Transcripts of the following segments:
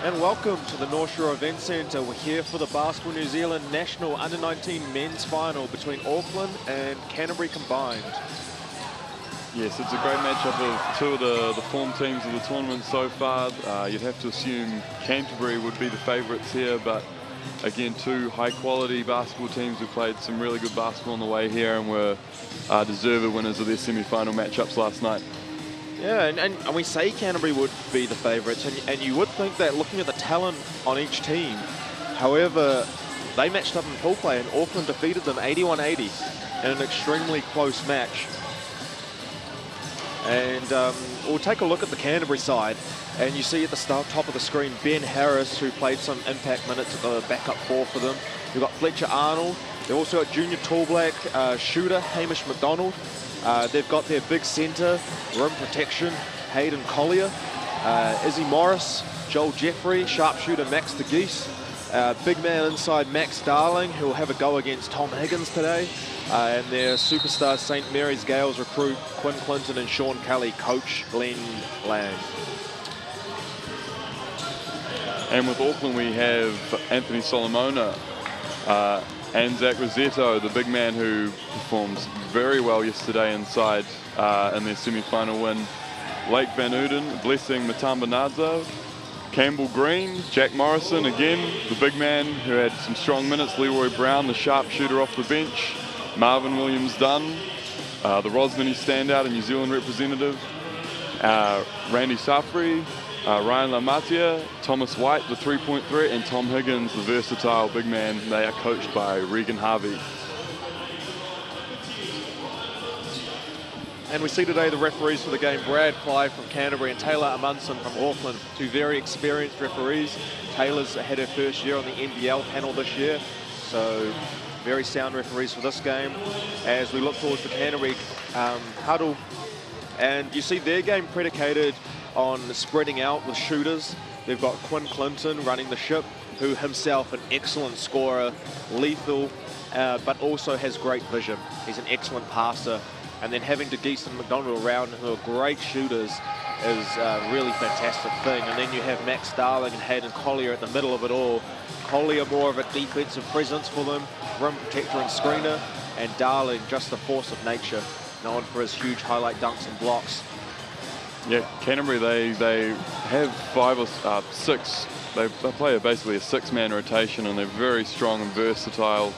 And welcome to the North Shore Event Centre. We're here for the Basketball New Zealand National Under-19 Men's Final between Auckland and Canterbury combined. Yes, it's a great matchup of two of the form teams of the tournament so far. You'd have to assume Canterbury would be the favourites here, but again, two high-quality basketball teams who played some really good basketball on the way here and were deserved winners of their semi-final matchups last night. Yeah, and we say Canterbury would be the favourites, and you would think that looking at the talent on each team. However, they matched up in pool play, and Auckland defeated them 81-80 in an extremely close match. And we'll take a look at the Canterbury side, and you see at the top of the screen Ben Harris, who played some impact minutes at the backup four for them. You've got Fletcher Arnold. They've also got junior tall black shooter Hamish McDonald. They've got their big centre, rim protection, Hayden Collier, Izzy Morris, Joel Jeffrey, sharpshooter Max de Geese, big man inside Max Darling, who will have a go against Tom Higgins today, and their superstar St Mary's Gales recruit Quinn Clinton and Sean Kelly, coach Glenn Lang. And with Auckland, we have Anthony Solomona, and Zach Rossetto, the big man who performed very well yesterday inside in their semi-final win. Lake Van Uden, Blessing Matamba-Nadzo, Campbell Green, Jack Morrison again, the big man who had some strong minutes, Leroy Brown, the sharpshooter off the bench, Marvin Williams-Dunn, the Rosmini standout and New Zealand representative, Randy Safri, Ryan Lamatia, Thomas White, the three-point threat, and Tom Higgins, the versatile big man. They are coached by Regan Harvey. And we see today the referees for the game, Brad Clive from Canterbury and Taylor Amundsen from Auckland, two very experienced referees. Taylor's had her first year on the NBL panel this year, so very sound referees for this game. As we look towards the Canterbury huddle, and you see their game predicated on spreading out with shooters. They've got Quinn Clinton running the ship, who himself an excellent scorer, lethal, but also has great vision. He's an excellent passer. And then having de Geese and McDonald around, who are great shooters, is a really fantastic thing. And then you have Max Darling and Hayden Collier at the middle of it all. Collier more of a defensive presence for them, rim protector and screener, and Darling just a force of nature, known for his huge highlight dunks and blocks. Yeah, Canterbury, they have 5 or 6. They play basically a 6-man rotation, and they're very strong and versatile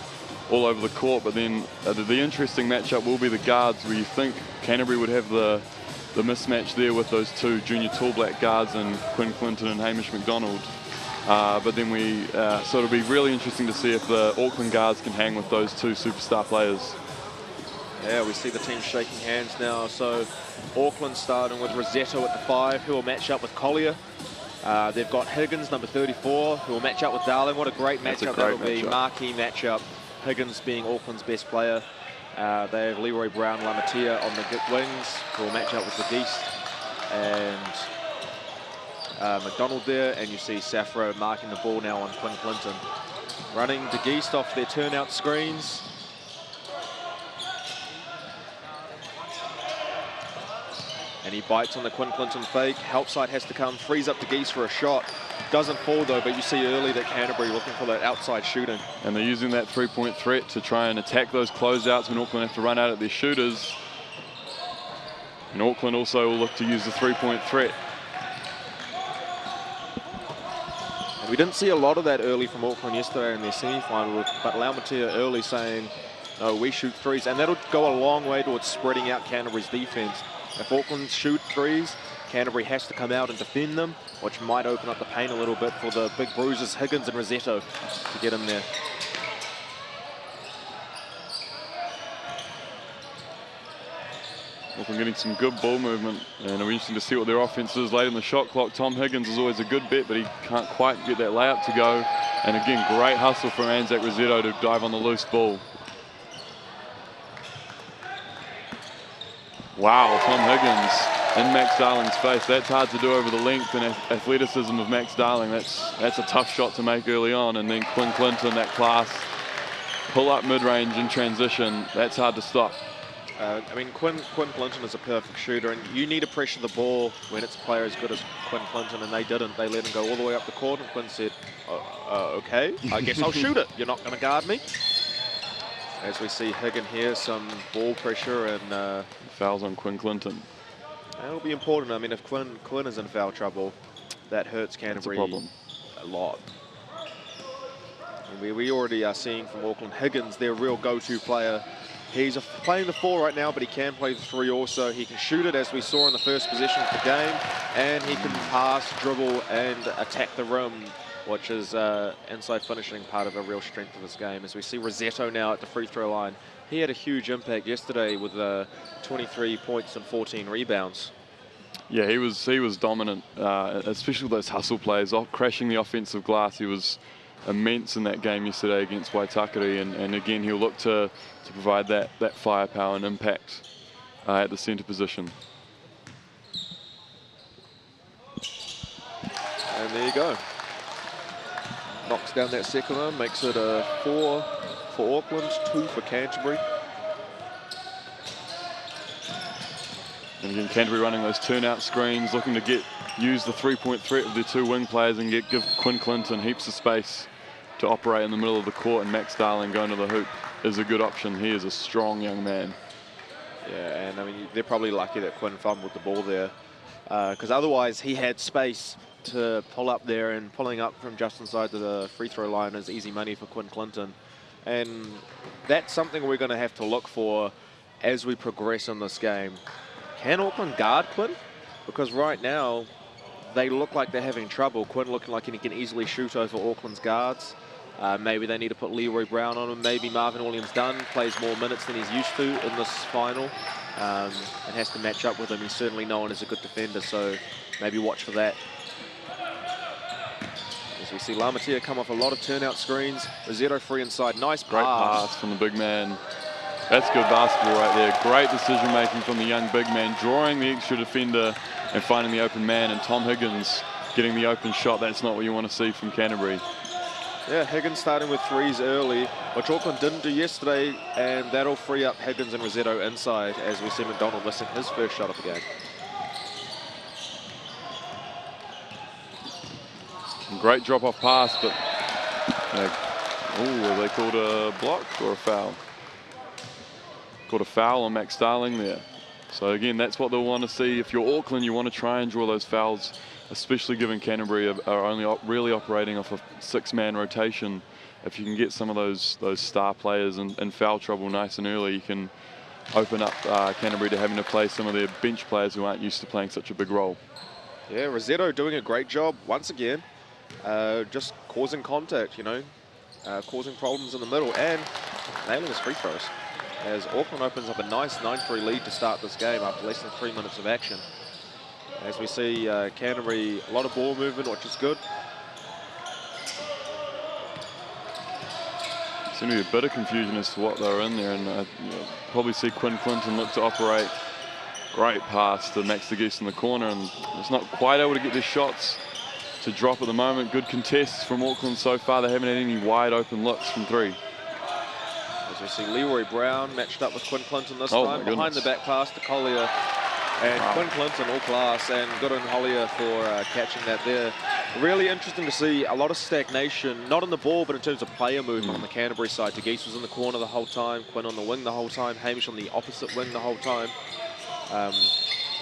all over the court. But then the interesting matchup will be the guards, where you think Canterbury would have the mismatch there with those two junior tall black guards and Quinn Clinton and Hamish McDonald. But then so it'll be really interesting to see if the Auckland guards can hang with those two superstar players. Yeah, we see the team shaking hands now. So Auckland starting with Rossetto at the 5, who will match up with Collier. They've got Higgins, number 34, who will match up with Darling. What a great matchup that will be. Marquee matchup. Higgins being Auckland's best player. They have Leroy Brown, Lamatia on the wings, who will match up with the Geese. And McDonald there, and you see Safra marking the ball now on Quinn Clinton. Running de Geese off their turnout screens. And he bites on the Quinn Clinton fake. Help side has to come, frees up de Geese for a shot. Doesn't fall though, but you see early that Canterbury looking for that outside shooting. And they're using that three-point threat to try and attack those closeouts when Auckland have to run out at their shooters. And Auckland also will look to use the three-point threat. And we didn't see a lot of that early from Auckland yesterday in their semi-final, but Laumatea early saying, no, we shoot threes. And that'll go a long way towards spreading out Canterbury's defense. If Auckland shoot threes, Canterbury has to come out and defend them, which might open up the paint a little bit for the big bruisers, Higgins and Rossetto, to get in there. Auckland getting some good ball movement, and it'll be interesting to see what their offense is late in the shot clock. Tom Higgins is always a good bet, but he can't quite get that layup to go. And again, great hustle from Anzac Rossetto to dive on the loose ball. Wow, Tom Higgins in Max Darling's face. That's hard to do over the length and athleticism of Max Darling. That's a tough shot to make early on. And then Quinn Clinton, that class pull up mid-range in transition. That's hard to stop. I mean, Quinn Clinton is a perfect shooter, and you need to pressure the ball when it's a player as good as Quinn Clinton, and they didn't. They let him go all the way up the court, and Quinn said, okay, I guess I'll shoot it. You're not going to guard me. As we see Higgin here, some ball pressure and... fouls on Quinn Clinton. That'll be important. I mean, if Quinn is in foul trouble, that hurts Canterbury a lot. And we already are seeing from Auckland, Higgins, their real go-to player. He's playing the 4 right now, but he can play the 3 also. He can shoot it, as we saw in the first possession of the game, and he can pass, dribble, and attack the rim, which is inside finishing part of a real strength of his game. As we see Rossetto now at the free throw line. He had a huge impact yesterday with 23 points and 14 rebounds. Yeah, he was dominant, especially with those hustle plays, crashing the offensive glass. He was immense in that game yesterday against Waitakere, and again he'll look to provide that firepower and impact at the centre position. And there you go. Knocks down that second one, makes it a 4 for Auckland, 2 for Canterbury. And again, Canterbury running those turnout screens, looking to use the 3-point threat of their 2 wing players and give Quinn Clinton heaps of space to operate in the middle of the court, and Max Darling going to the hoop is a good option. He is a strong young man. Yeah, and I mean, they're probably lucky that Quinn fumbled the ball there, because otherwise he had space to pull up there, and pulling up from just inside the free throw line is easy money for Quinn Clinton. And that's something we're going to have to look for as we progress in this game. Can Auckland guard Quinn? Because right now they look like they're having trouble. Quinn looking like he can easily shoot over Auckland's guards. Maybe they need to put Leroy Brown on him. Maybe Marvin Williams-Dunn plays more minutes than he's used to in this final, and has to match up with him. He's certainly known as a good defender, so maybe watch for that. As we see Lamatea come off a lot of turnout screens. Rossetto free inside. Nice pass. Great pass from the big man. That's good basketball right there. Great decision making from the young big man, drawing the extra defender and finding the open man, and Tom Higgins getting the open shot. That's not what you want to see from Canterbury. Yeah, Higgins starting with 3s early, which Auckland didn't do yesterday, and that'll free up Higgins and Rossetto inside, as we see McDonald missing his first shot of the game. Great drop-off pass, but they called a block or a foul? Called a foul on Max Darling there. So again, that's what they'll want to see. If you're Auckland, you want to try and draw those fouls, especially given Canterbury are only really operating off a 6-man rotation. If you can get some of those star players in foul trouble nice and early, you can open up Canterbury to having to play some of their bench players who aren't used to playing such a big role. Yeah, Rossetto doing a great job once again, just causing contact, causing problems in the middle and nailing his free throws. As Auckland opens up a nice 9-3 lead to start this game after less than 3 minutes of action. As we see Canterbury, a lot of ball movement, which is good. Seemed to be a bit of confusion as to what they were in there, and probably see Quinn Clinton look to operate. Great pass to Max de Geese in the corner, and it's not quite able to get their shots to drop at the moment. Good contests from Auckland so far. They haven't had any wide open looks from 3. As we see Leroy Brown matched up with Quinn Clinton this time. Behind the back pass to Collier. And Quinn Clinton all class, and good on Collier for catching that there. Really interesting to see a lot of stagnation, not on the ball, but in terms of player movement on the Canterbury side. De Geese was in the corner the whole time, Quinn on the wing the whole time, Hamish on the opposite wing the whole time.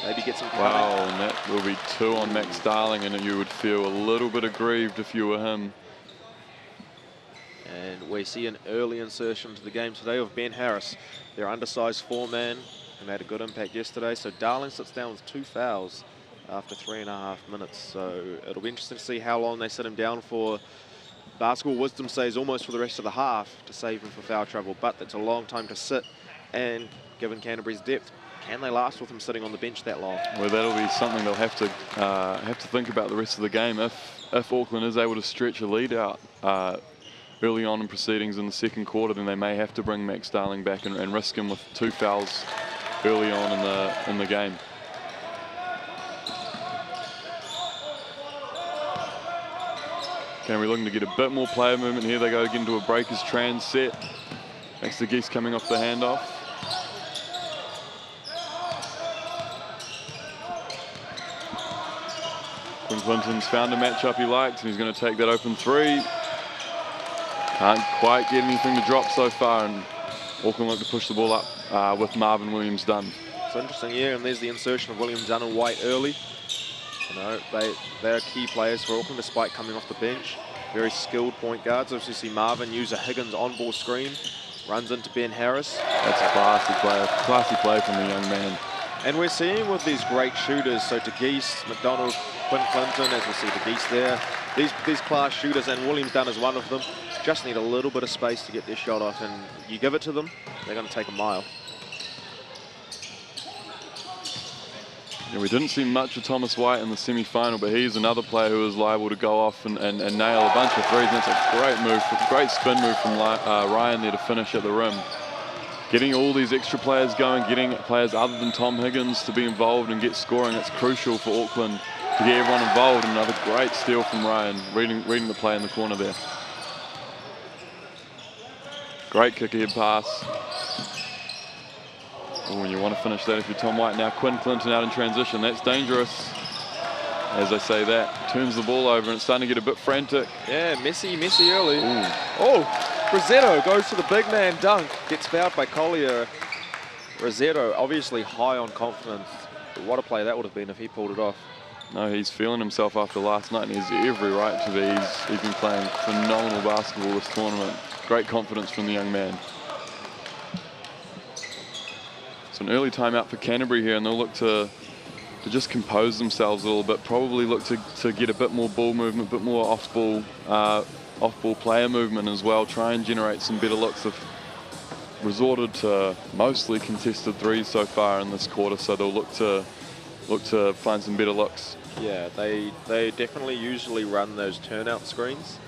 Maybe get some... Wow, and that will be 2 on Max Darling, and you would feel a little bit aggrieved if you were him. And we see an early insertion to the game today of Ben Harris, their undersized 4-man, and had a good impact yesterday. So Darling sits down with 2 fouls after 3.5 minutes. So it'll be interesting to see how long they sit him down for. Basketball wisdom says almost for the rest of the half to save him for foul trouble, but that's a long time to sit. And given Canterbury's depth, can they last with him sitting on the bench that long? Well, that'll be something they'll have to think about the rest of the game. If Auckland is able to stretch a lead out early on in proceedings in the second quarter, then they may have to bring Max Darling back and risk him with 2 fouls early on in the game. Canterbury looking to get a bit more player movement here. They go again to a breakers trans set. Max de Geese coming off the handoff. Clinton's found a matchup he likes, and he's going to take that open three. Can't quite get anything to drop so far, and Auckland look to push the ball up with Marvin Williams-Dunn. It's interesting, yeah, and there's the insertion of Williams-Dunn and White early. You know, they're key players for Auckland despite coming off the bench. Very skilled point guards. Obviously, see Marvin use a Higgins on-ball screen, runs into Ben Harris. That's a classy play from the young man. And we're seeing with these great shooters, so DeGeese, McDonald, Quinn Clinton, as we see DeGeese there, these class shooters, and Williams-Dunn is one of them, just need a little bit of space to get their shot off, and you give it to them, they're going to take a mile. Yeah, we didn't see much of Thomas White in the semi-final, but he's another player who is liable to go off and nail a bunch of threes. And that's a great move, great spin move from Ryan there to finish at the rim. Getting all these extra players going, getting players other than Tom Higgins to be involved and get scoring, that's crucial for Auckland to get everyone involved. And another great steal from Ryan, reading the play in the corner there. Great kick ahead pass. Oh, and you want to finish that if you're Tom White. Now Quinn Clinton out in transition. That's dangerous. As I say that, turns the ball over and it's starting to get a bit frantic. Yeah, messy early. Ooh. Oh, Rossetto goes to the big man dunk. Gets fouled by Collier. Rossetto obviously high on confidence. But what a play that would have been if he pulled it off. No, he's feeling himself after last night and he has every right to be. He's been playing phenomenal basketball this tournament. Great confidence from the young man. It's an early timeout for Canterbury here, and they'll look to just compose themselves a little bit. Probably look to get a bit more ball movement, a bit more off-ball player movement as well. Try and generate some better looks. Have resorted to mostly contested threes so far in this quarter, so they'll look to find some better looks. Yeah, they definitely usually run those turnout screens,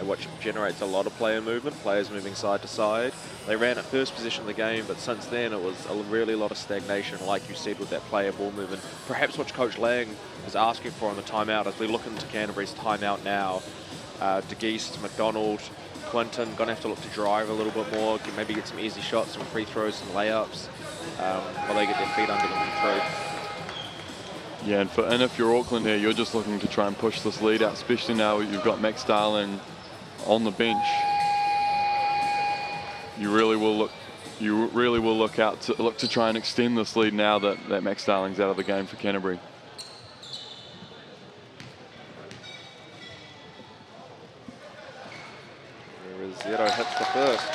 which generates a lot of player movement, players moving side to side. They ran at first position of the game, but since then it was a really lot of stagnation, like you said, with that player ball movement. Perhaps what Coach Lang is asking for on the timeout as we look into Canterbury's timeout now. DeGeese, McDonald, Quinton going to have to look to drive a little bit more, maybe get some easy shots, some free throws, some layups, while they get their feet under them for three. Yeah, and if you're Auckland here, you're just looking to try and push this lead out, especially now you've got Max Starling on the bench. You really will look to try and extend this lead now that Max Starling's out of the game for Canterbury. Rossetto hits the first.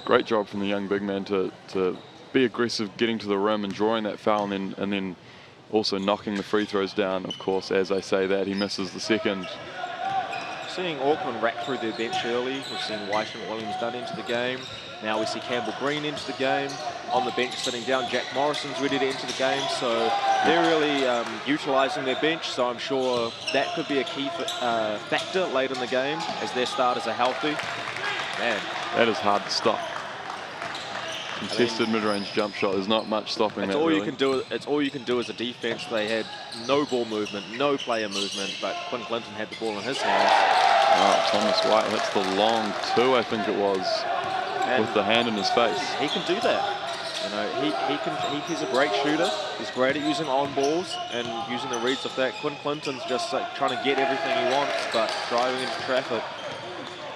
Great job from the young big man to be aggressive, getting to the rim and drawing that foul, and then also knocking the free throws down. Of course, as I say that, he misses the second. Seeing Auckland rack through their bench early. We've seen White and Williams-Dunn into the game. Now we see Campbell Green into the game. On the bench sitting down, Jack Morrison's ready to enter the game. So they're really utilising their bench. So I'm sure that could be a key factor late in the game as their starters are healthy. Man, that is hard to stop. Contested mid-range jump shot. There's not much stopping that. It's all you can do as a defense. They had no ball movement, no player movement, but Quinn Clinton had the ball in his hands. Oh, Thomas White hits the long two, I think it was, and with the hand in his face. He can do that. You know, he's a great shooter. He's great at using on balls and using the reads of that. Quinn Clinton's just like trying to get everything he wants, but driving into traffic.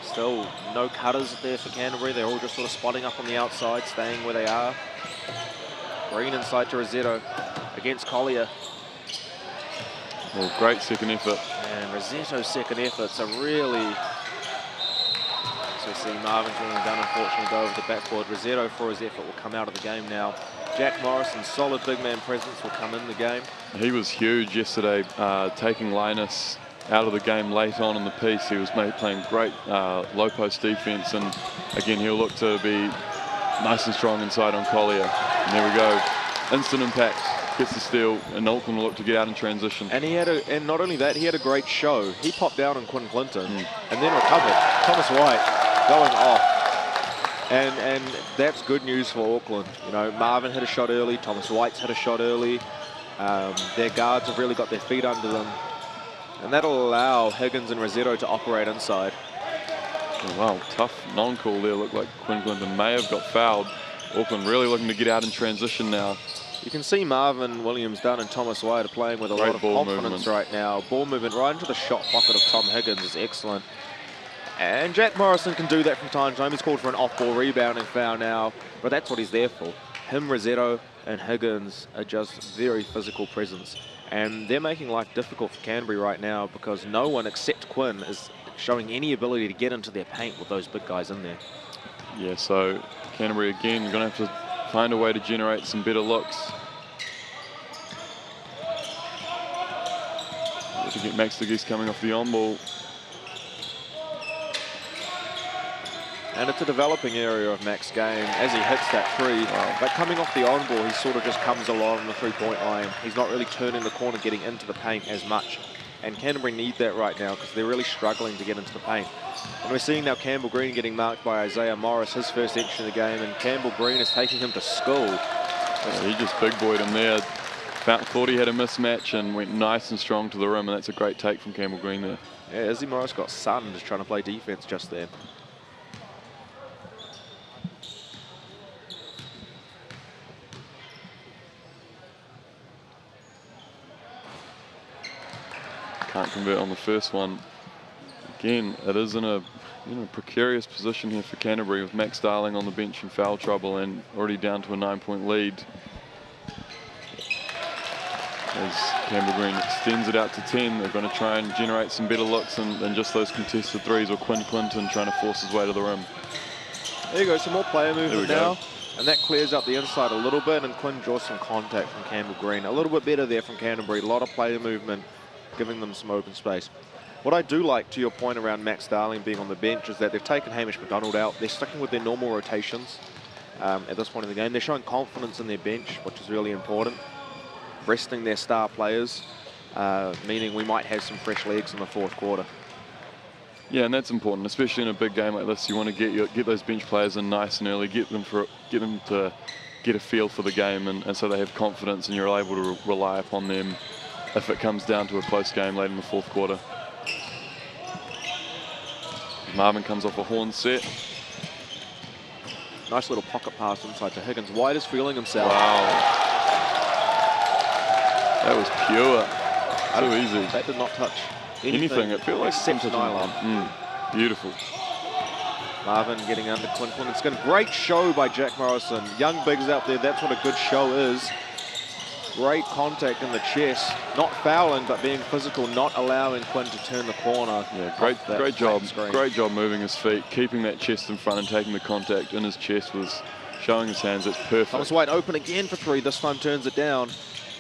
Still no cutters there for Canterbury. They're all just sort of spotting up on the outside, staying where they are. Green inside to Rossetto against Collier. Well, great second effort. And Rossetto's second efforts are really... So we see Marvin's Williams-Dunn unfortunately go over the backboard. Rossetto for his effort will come out of the game now. Jack Morrison's solid big man presence will come in the game. He was huge yesterday, taking Linus out of the game late on in the piece. He was playing great low post defense, and again he'll look to be nice and strong inside on Collier. And there we go, instant impact, gets the steal, and Auckland will look to get out in transition. And not only that, he had a great show. He popped down on Quinn Clinton and then recovered. Thomas White going off, and that's good news for Auckland. You know, Marvin hit a shot early, Thomas White's hit a shot early. Their guards have really got their feet under them. And that'll allow Higgins and Rossetto to operate inside. Oh, wow, tough non-call there. Looked like Quinn Clinton may have got fouled. Auckland really looking to get out in transition now. You can see Marvin Williams-Dunn and Thomas White are playing with a lot of confidence right now. Ball movement right into the shot pocket of Tom Higgins is excellent. And Jack Morrison can do that from time to time. He's called for an off-ball rebounding foul now, but that's what he's there for. Him, Rossetto, and Higgins are just very physical presence. And they're making life difficult for Canterbury right now because no one except Quinn is showing any ability to get into their paint with those big guys in there. Yeah, so Canterbury again going to have to find a way to generate some better looks. To get Max de Geese coming off the on ball. And it's a developing area of Max's game as he hits that three. Wow. But coming off the on ball, he sort of just comes along the three-point line. He's not really turning the corner, getting into the paint as much. And Canterbury need that right now because they're really struggling to get into the paint. And we're seeing now Campbell Green getting marked by Isaiah Morris, his first entry in the game, and Campbell Green is taking him to school. Yeah, he just big-boyed him there. Thought he had a mismatch and went nice and strong to the rim, and that's a great take from Campbell Green there. Yeah, Izzy Morris got sunned just trying to play defense just there. Can't convert on the first one. Again, it is in a precarious position here for Canterbury with Max Darling on the bench in foul trouble and already down to a 9-point lead. As Campbell Green extends it out to 10, they're going to try and generate some better looks than just those contested threes, or Quinn Clinton trying to force his way to the rim. There you go, some more player movement now. And that clears up the inside a little bit, and Quinn draws some contact from Campbell Green. A little bit better there from Canterbury, a lot of player movement, giving them some open space. What I do like, to your point around Max Darling being on the bench, is that they've taken Hamish McDonald out. They're sticking with their normal rotations at this point in the game. They're showing confidence in their bench, which is really important. Resting their star players, meaning we might have some fresh legs in the fourth quarter. Yeah, and that's important, especially in a big game like this. You want to get those bench players in nice and early, get them to get a feel for the game, and so they have confidence, and you're able to rely upon them if it comes down to a close game late in the fourth quarter. Marvin comes off a horn set. Nice little pocket pass inside to Higgins. White is feeling himself. Wow. That was pure. So easy. That did not touch anything. It felt like except nylon. Beautiful. Marvin getting under Quinn Clinton. It's got a great show by Jack Morrison. Young bigs out there, that's what a good show is. Great contact in the chest. Not fouling, but being physical, not allowing Quinn to turn the corner. Yeah, great job. Great job moving his feet, keeping that chest in front and taking the contact in his chest, was showing his hands. That's perfect. Thomas White open again for three. This time turns it down.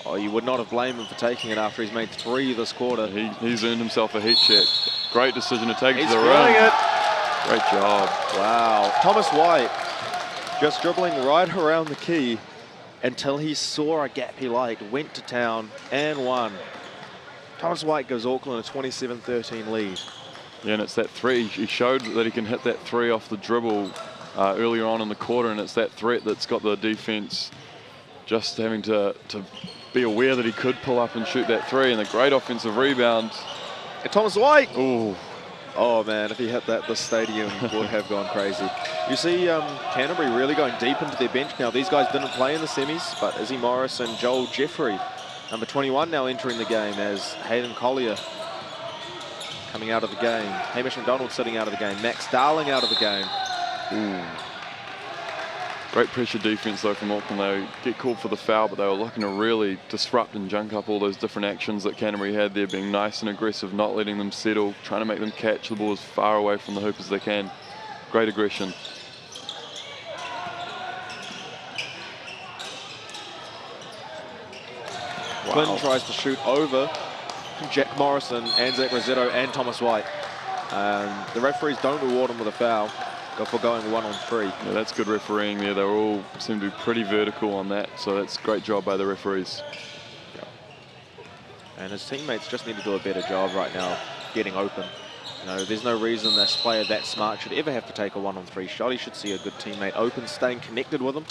Oh, you would not have blamed him for taking it after he's made three this quarter. He's earned himself a heat check. Great decision to take it to the rim. It. Great job. Wow. Thomas White just dribbling right around the key until he saw a gap he liked, went to town and won. Thomas White gives Auckland a 27-13 lead. Yeah, and it's that three. He showed that he can hit that three off the dribble earlier on in the quarter, and it's that threat that's got the defense just having to be aware that he could pull up and shoot that three, and a great offensive rebound. And Thomas White! Ooh. Oh man, if he hit that, this stadium would have gone crazy. You see Canterbury really going deep into their bench now. These guys didn't play in the semis, but Izzy Morris and Joel Jeffrey, number 21, now entering the game as Hayden Collier coming out of the game. Hamish McDonald sitting out of the game. Max Darling out of the game. Ooh. Great pressure defense though from Auckland. They get called for the foul, but they were looking to really disrupt and junk up all those different actions that Canterbury had there, being nice and aggressive, not letting them settle, trying to make them catch the ball as far away from the hoop as they can. Great aggression. Wow. Quinn tries to shoot over Jack Morrison and Zach Rossetto and Thomas White. The referees don't reward him with a foul for going 1-on-3. Yeah, that's good refereeing there. They all seem to be pretty vertical on that, so that's a great job by the referees. Yeah. And his teammates just need to do a better job right now getting open. You know, there's no reason this player that smart should ever have to take a 1-on-3 shot. He should see a good teammate open, staying connected with him.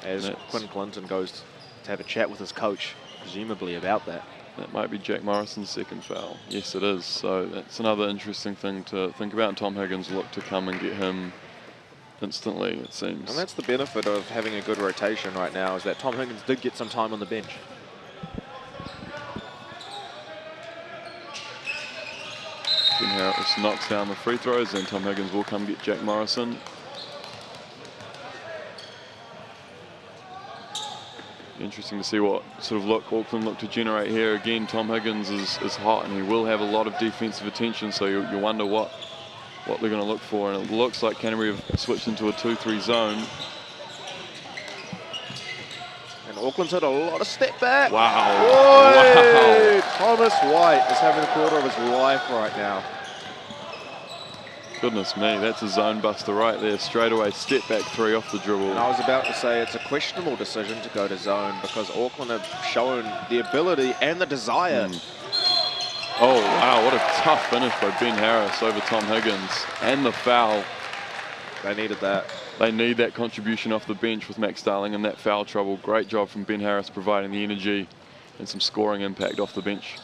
As Quinn Clinton goes to have a chat with his coach, presumably about that. That might be Jack Morrison's second foul. Yes, it is. So that's another interesting thing to think about. And Tom Higgins will look to come and get him instantly, it seems. And that's the benefit of having a good rotation right now, is that Tom Higgins did get some time on the bench. Ben Harris knocks down the free throws, and Tom Higgins will come get Jack Morrison. Interesting to see what sort of look Auckland look to generate here. Again, Tom Higgins is hot, and he will have a lot of defensive attention, so you wonder what they're going to look for. And it looks like Canterbury have switched into a 2-3 zone. And Auckland's had a lot of step back. Wow. Wow. Wow. Thomas White is having the quarter of his life right now. Goodness me, that's a zone buster right there. Straight away, step back three off the dribble. And I was about to say it's a questionable decision to go to zone, because Auckland have shown the ability and the desire. Oh, wow, what a tough finish by Ben Harris over Tom Higgins. And the foul. They needed that. They need that contribution off the bench with Max Darling and that foul trouble. Great job from Ben Harris providing the energy and some scoring impact off the bench.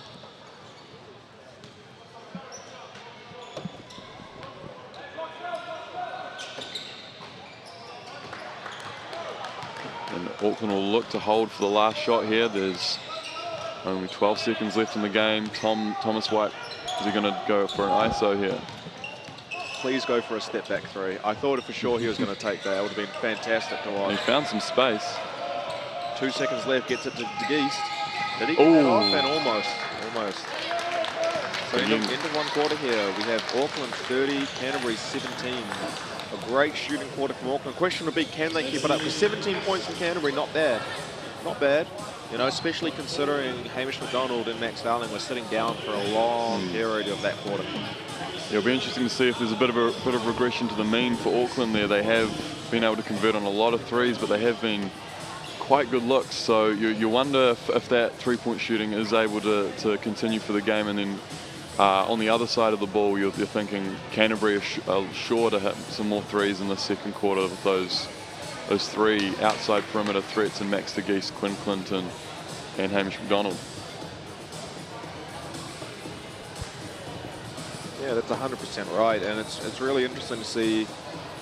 And Auckland will look to hold for the last shot here. There's only 12 seconds left in the game. Thomas White, is he going to go for an ISO here? Please go for a step back three. I thought for sure he was going to take that. It would have been fantastic to watch. He found some space. 2 seconds left, gets it to Geest. Did he? Oh. Off and almost. So end of one quarter here. We have Auckland 30, Canterbury 17. A great shooting quarter from Auckland. Question would be, can they keep it up? Because 17 points from Canterbury, not bad. Not bad. You know, especially considering Hamish McDonald and Max Darling were sitting down for a long period of that quarter. It'll be interesting to see if there's a bit of regression to the mean for Auckland there. They have been able to convert on a lot of threes, but they have been quite good looks. So you wonder if that three-point shooting is able to continue for the game. And then on the other side of the ball, you're thinking Canterbury are sure to hit some more threes in the second quarter with those three outside perimeter threats and Max de Geest, Quinn Clinton, and Hamish McDonald. Yeah, that's 100% right, and it's really interesting to see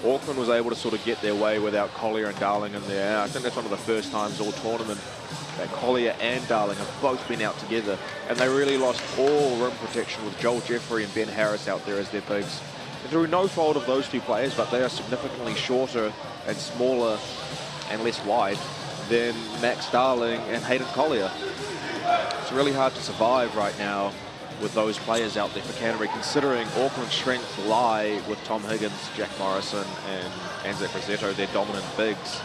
Auckland was able to sort of get their way without Collier and Darling in there. I think that's one of the first times all tournament that Collier and Darling have both been out together, and they really lost all rim protection with Joel Jeffrey and Ben Harris out there as their bigs. And through no fault of those two players, but they are significantly shorter and smaller and less wide than Max Darling and Hayden Collier. It's really hard to survive right now with those players out there for Canterbury, considering Auckland's strengths lie with Tom Higgins, Jack Morrison, and Anzac Rosetto, their dominant bigs.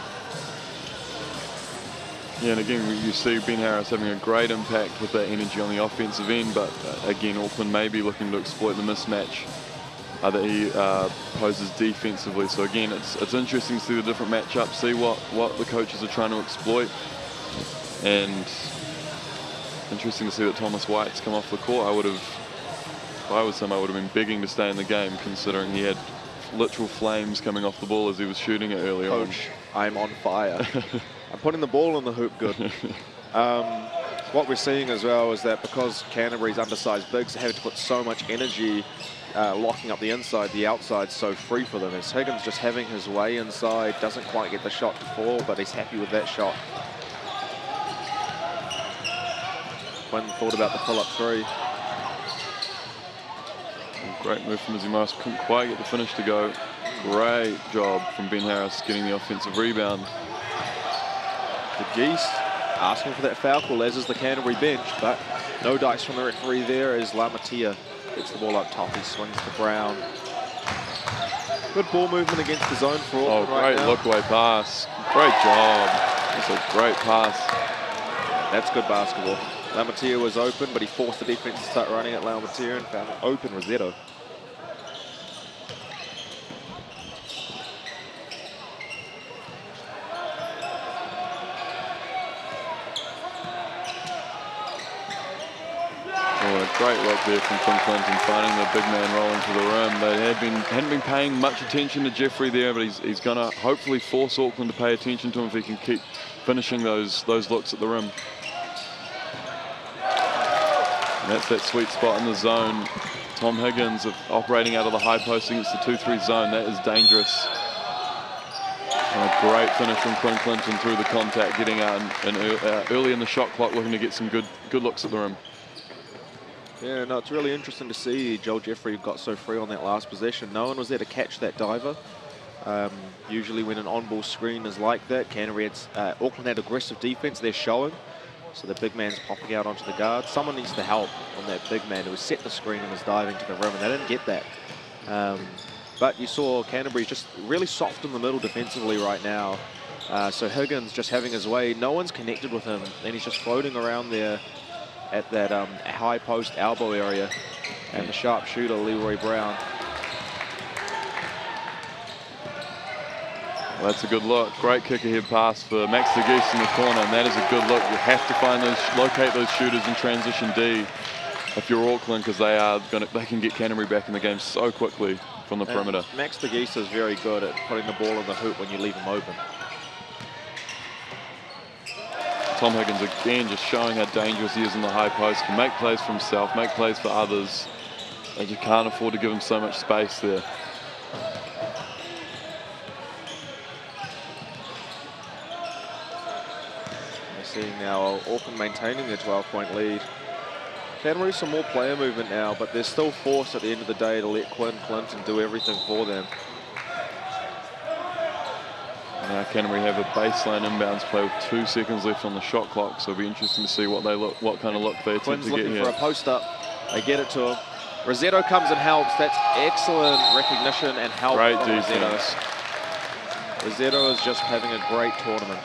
Yeah, and again, you see Ben Harris having a great impact with that energy on the offensive end, but again, Auckland may be looking to exploit the mismatch that he poses defensively. So again, it's interesting to see the different matchups, see what the coaches are trying to exploit, and interesting to see that Thomas White's come off the court. If I was him, I would have been begging to stay in the game, considering he had literal flames coming off the ball as he was shooting it earlier on. Coach, I'm on fire. I'm putting the ball in the hoop good. What we're seeing as well is that because Canterbury's undersized bigs, having to put so much energy locking up the inside, the outside's so free for them. As Higgins just having his way inside, doesn't quite get the shot to fall, but he's happy with that shot. When thought about the pull-up three. Great move from Izzy Morris, couldn't quite get the finish to go. Great job from Ben Harris getting the offensive rebound. The Geest asking for that foul call, as is the Canterbury bench, but no dice from the referee there as Lamatia gets the ball up top. He swings to Brown. Good ball movement against the zone for Auckland right now. Great look-away pass. Great job. That's a great pass. That's good basketball. Lamatia was open, but he forced the defense to start running at Lamatia and found an open Rosetto. Great look there from Quinn Clinton, finding the big man rolling to the rim. They hadn't been paying much attention to Jeffrey there, but he's going to hopefully force Auckland to pay attention to him if he can keep finishing those looks at the rim. And that's that sweet spot in the zone. Tom Higgins operating out of the high post against the 2-3 zone. That is dangerous. A great finish from Quinn Clinton through the contact, getting out early in the shot clock, looking to get some good looks at the rim. Yeah, no, it's really interesting to see Joel Jeffrey got so free on that last possession. No one was there to catch that diver. Usually when an on-ball screen is like that, Auckland had aggressive defense, they're showing. So the big man's popping out onto the guard. Someone needs to help on that big man who set the screen and was diving to the rim, and they didn't get that. But you saw Canterbury just really soft in the middle defensively right now. So Higgins just having his way. No one's connected with him, and he's just floating around there at that high post elbow area. And the sharpshooter, Leroy Brown. Well, that's a good look. Great kick ahead pass for Max de Geese in the corner, and that is a good look. You have to locate those shooters in transition D if you're Auckland, because they can get Canterbury back in the game so quickly from the perimeter. Max de Geese is very good at putting the ball in the hoop when you leave him open. Tom Higgins again just showing how dangerous he is in the high post. Can make plays for himself, make plays for others. They just can't afford to give him so much space there. We're seeing now Auckland maintaining their 12-point lead. Canterbury some more player movement now, but they're still forced at the end of the day to let Quinn Clinton do everything for them. Now Canterbury have a baseline inbounds play with 2 seconds left on the shot clock, so it'll be interesting to see what kind of look they attempt to get here. Quinn's looking for a post up. They get it to him. Rossetto comes and helps. That's excellent recognition and help from defense. Rossetto is just having a great tournament.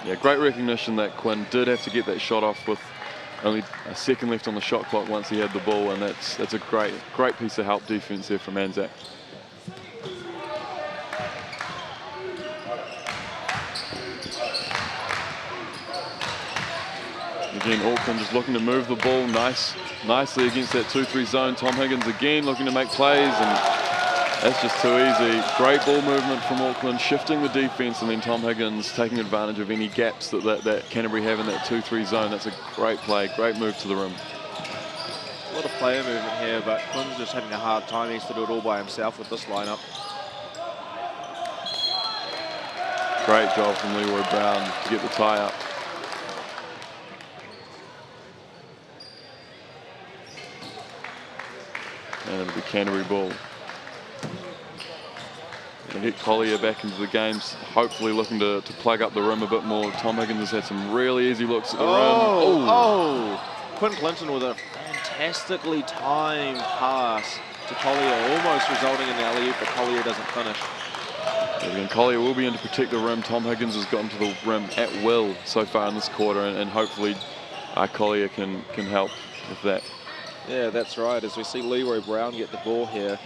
Yeah, great recognition that Quinn did have to get that shot off with only a second left on the shot clock once he had the ball, and that's a great piece of help defense there from Anzac. Again, Auckland just looking to move the ball nicely against that 2-3 zone. Tom Higgins again looking to make plays, and that's just too easy. Great ball movement from Auckland, shifting the defense, and then Tom Higgins taking advantage of any gaps that Canterbury have in that 2-3 zone. That's a great play, great move to the rim. A lot of player movement here, but Quinn's just having a hard time. He has to do it all by himself with this lineup. Great job from Leroy Brown to get the tie up. And it'll be Canterbury ball. And get Collier back into the games, hopefully looking to plug up the rim a bit more. Tom Higgins has had some really easy looks at the rim. Quinn Clinton with a fantastically timed pass to Collier, almost resulting in the alley-oop, but Collier doesn't finish. Again, Collier will be in to protect the rim. Tom Higgins has gotten to the rim at will so far in this quarter, and hopefully Collier can help with that. Yeah, that's right, as we see Leroy Brown get the ball here.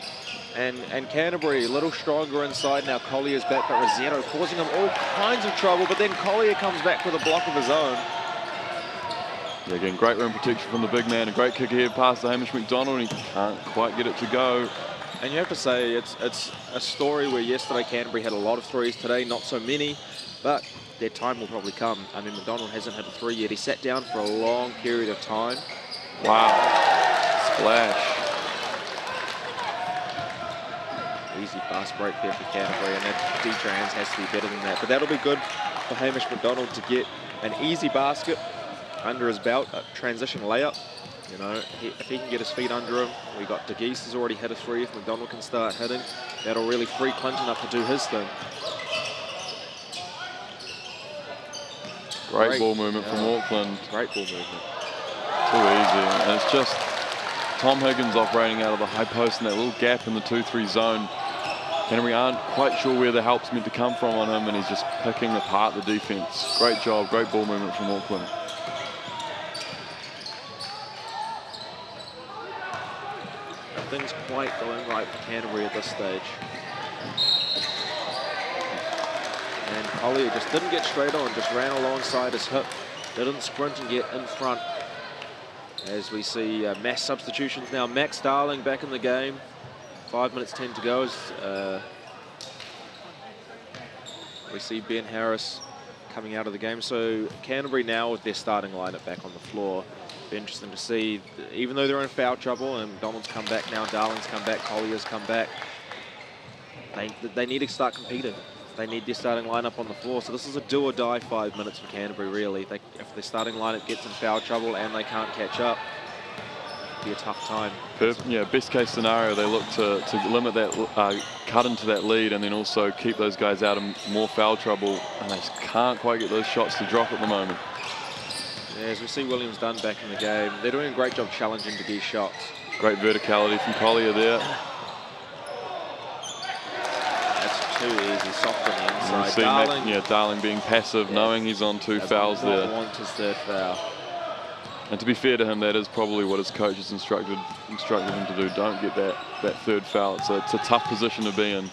And Canterbury a little stronger inside now. Collier's back, but Rossetto causing him all kinds of trouble, but then Collier comes back with a block of his own. Yeah, again, great rim protection from the big man. A great kick ahead pass to Hamish McDonald, and he can't quite get it to go. And you have to say, it's a story where yesterday Canterbury had a lot of threes, today not so many, but their time will probably come. I mean, McDonald hasn't hit a three yet. He sat down for a long period of time. Wow. Splash. Easy fast break there for Canterbury, and that D-Trans has to be better than that. But that'll be good for Hamish McDonald to get an easy basket under his belt, a transition layup. You know, if he can get his feet under him, we got de Geese has already hit a three. If McDonald can start hitting, that'll really free Clinton up to do his thing. Great ball movement from Auckland. Great ball movement. Too easy. And it's just Tom Higgins operating out of the high post in that little gap in the 2-3 zone. Canterbury aren't quite sure where the help's meant to come from on him, and he's just picking apart the defense. Great job, great ball movement from Auckland. Nothing's quite going right for Canterbury at this stage. And Collier just didn't get straight on, just ran alongside his hip. Didn't sprint and get in front. As we see mass substitutions now. Max Darling back in the game. 5 minutes 10 to go. We see Ben Harris coming out of the game. So Canterbury now with their starting lineup back on the floor. Be interesting to see, even though they're in foul trouble, and McDonald's come back now, Darling's come back, Collier's come back. They need to start competing. they need their starting lineup on the floor. So this is a do or die 5 minutes for Canterbury, really. If their starting lineup gets in foul trouble and they can't catch up, it'll be a tough time. Yeah, best case scenario, they look to limit that, cut into that lead, and then also keep those guys out of more foul trouble. And they just can't quite get those shots to drop at the moment. Yeah, as we see Williams Dunn back in the game, they're doing a great job challenging DeGee's shots. Great verticality from Collier there. That's too easy, soft on the inside. Darling, Darling being passive, knowing he's on 2 fouls there. Want his 3rd foul. And to be fair to him, that is probably what his coach has instructed him to do. Don't get that 3rd foul. It's a tough position to be in.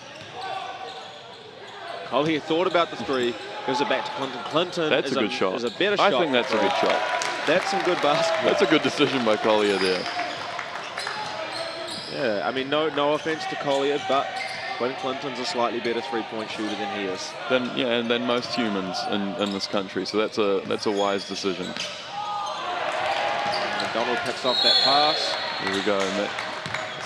Collier thought about the 3. Gives it back to Clinton. Clinton that's a good shot. Is a better shot. I think that's a good shot. That's some good basketball. That's a good decision by Collier there. Yeah, I mean, no offense to Collier, but Quinn Clinton's a slightly better 3-point shooter than he is. And than most humans in this country. So that's a wise decision. McDonald picks off that pass. Here we go. And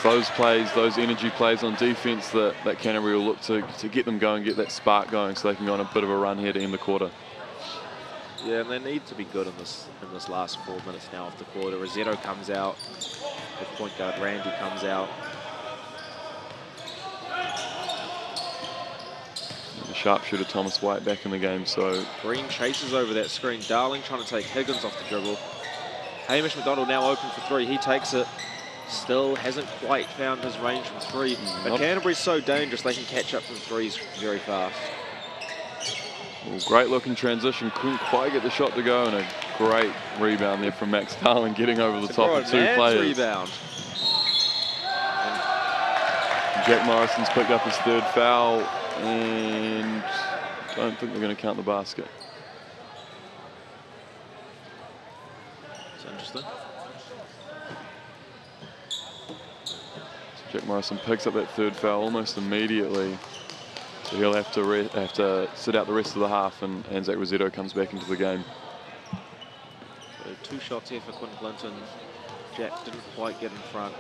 those plays, those energy plays on defense that Canterbury will look to get them going, get that spark going, so they can go on a bit of a run here to end the quarter. Yeah, and they need to be good in this last 4 minutes now of the quarter. Rosetto comes out. The point guard Randy comes out. And the sharpshooter Thomas White back in the game. So Green chases over that screen. Darling trying to take Higgins off the dribble. Hamish McDonald now open for 3. He takes it. Still hasn't quite found his range from 3. But Canterbury's so dangerous, they can catch up from 3s very fast. Well, great looking transition. Couldn't quite get the shot to go, and a great rebound there from Max Darling, getting over the top of 2 players. Rebound. Jack Morrison's picked up his 3rd foul, and I don't think they're going to count the basket. It's interesting. Jack Morrison picks up that 3rd foul almost immediately. So he'll have to sit out the rest of the half, and Zach Rosetto comes back into the game. So 2 shots here for Quinn Clinton. Jack didn't quite get in front.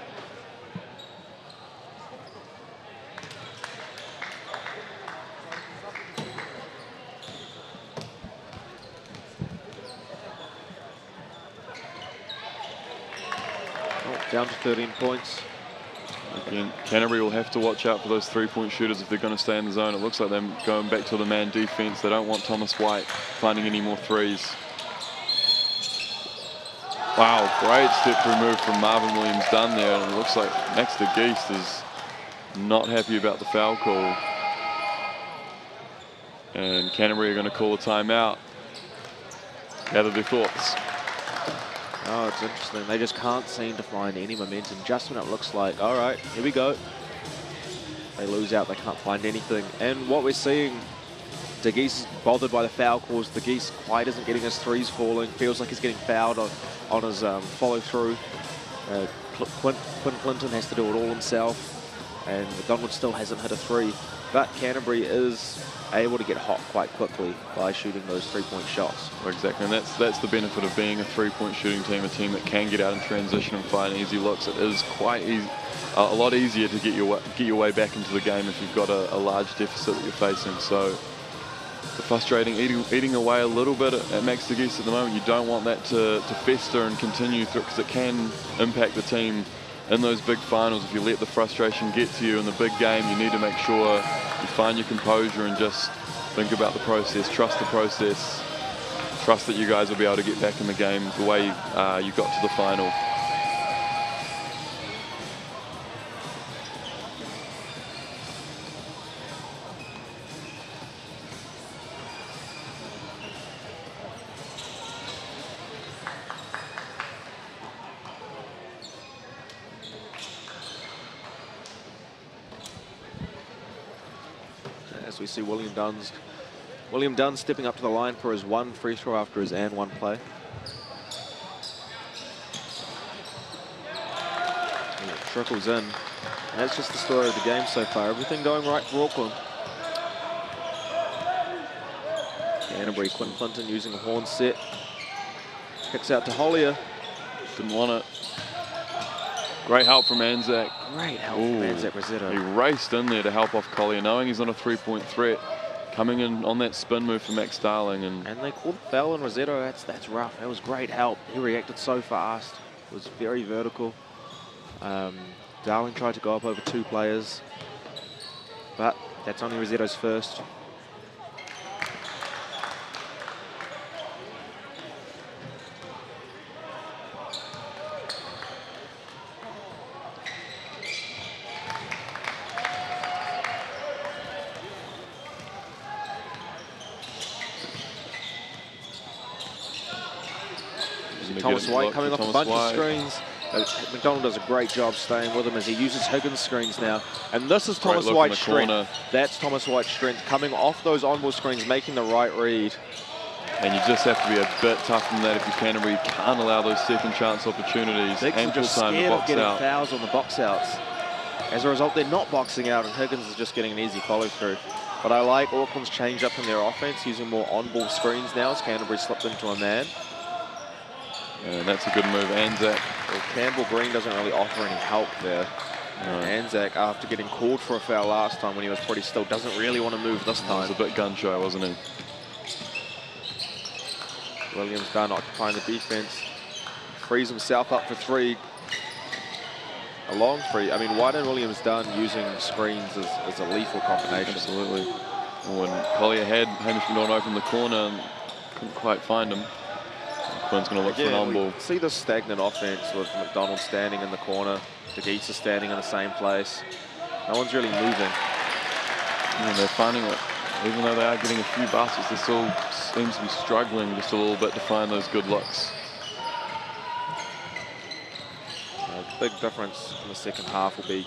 Down to 13 points. Again, Canterbury will have to watch out for those 3-point shooters if they're going to stay in the zone. It looks like they're going back to the man defense. They don't want Thomas White finding any more 3s. Wow, great step through move from Marvin Williams Dunn there. And it looks like Max de Geest is not happy about the foul call. And Canterbury are going to call a timeout. Gather their thoughts. Oh, it's interesting. They just can't seem to find any momentum. Just when it looks like, all right, here we go. They lose out. They can't find anything. And what we're seeing, De Geest is bothered by the foul calls. De Geest quite isn't getting his 3s falling. Feels like he's getting fouled on his follow through. Quinn Clinton has to do it all himself. And McDonald still hasn't hit a 3. But Canterbury is able to get hot quite quickly by shooting those 3-point shots. Well, exactly, and that's the benefit of being a 3-point shooting team, a team that can get out in transition and find easy looks. It is quite easy, a lot easier to get your way back into the game if you've got a large deficit that you're facing. So the frustrating eating away a little bit at Max de Geest at the moment. You don't want that to fester and continue through, because it can impact the team in those big finals. If you let the frustration get to you in the big game, you need to make sure you find your composure and just think about the process, trust the process, trust that you guys will be able to get back in the game the way you got to the final. As we see William Dunn stepping up to the line for his 1 free throw after his and 1 play. And it trickles in. And that's just the story of the game so far. Everything going right for Auckland. Canterbury, Quinn Clinton using a horn set. Kicks out to Hollier. Didn't want it. Great help from Anzac. Great help from Anzac Rosetto. He raced in there to help off Collier, knowing he's on a 3-point threat. coming in on that spin move for Max Darling. And they called the foul on Rossetto. That's rough. That was great help. He reacted so fast. It was very vertical. Darling tried to go up over 2 players, but that's only Rossetto's first. Thomas White coming off a bunch of screens. McDonald does a great job staying with him as he uses Higgins' screens now. And this is Thomas White's strength. That's Thomas White's strength, coming off those on-ball screens, making the right read. And you just have to be a bit tougher than that if you're Canterbury. You can't allow those second chance opportunities. Biggs are just scared of getting fouls on the box outs. As a result, they're not boxing out, and Higgins is just getting an easy follow-through. But I like Auckland's change up in their offense, using more on-ball screens now as Canterbury slipped into a man. And that's a good move, Anzac. Well, Campbell Green doesn't really offer any help there. No. Anzac, after getting called for a foul last time when he was pretty still, doesn't really want to move this time. It was a bit gun-shy, wasn't he? Williams Dunn occupying the defense. Frees himself up for 3. A long 3. I mean, White and Williams Dunn using screens is a lethal combination. Absolutely. When Collier had Hamish McDonald open the corner and couldn't quite find him. Quinn's going to look for an on-ball. See the stagnant offense with McDonald standing in the corner, DeGeesa standing in the same place. No one's really moving. And they're finding it. Even though they are getting a few baskets, they still seem to be struggling just a little bit to find those good looks. A big difference in the second half will be,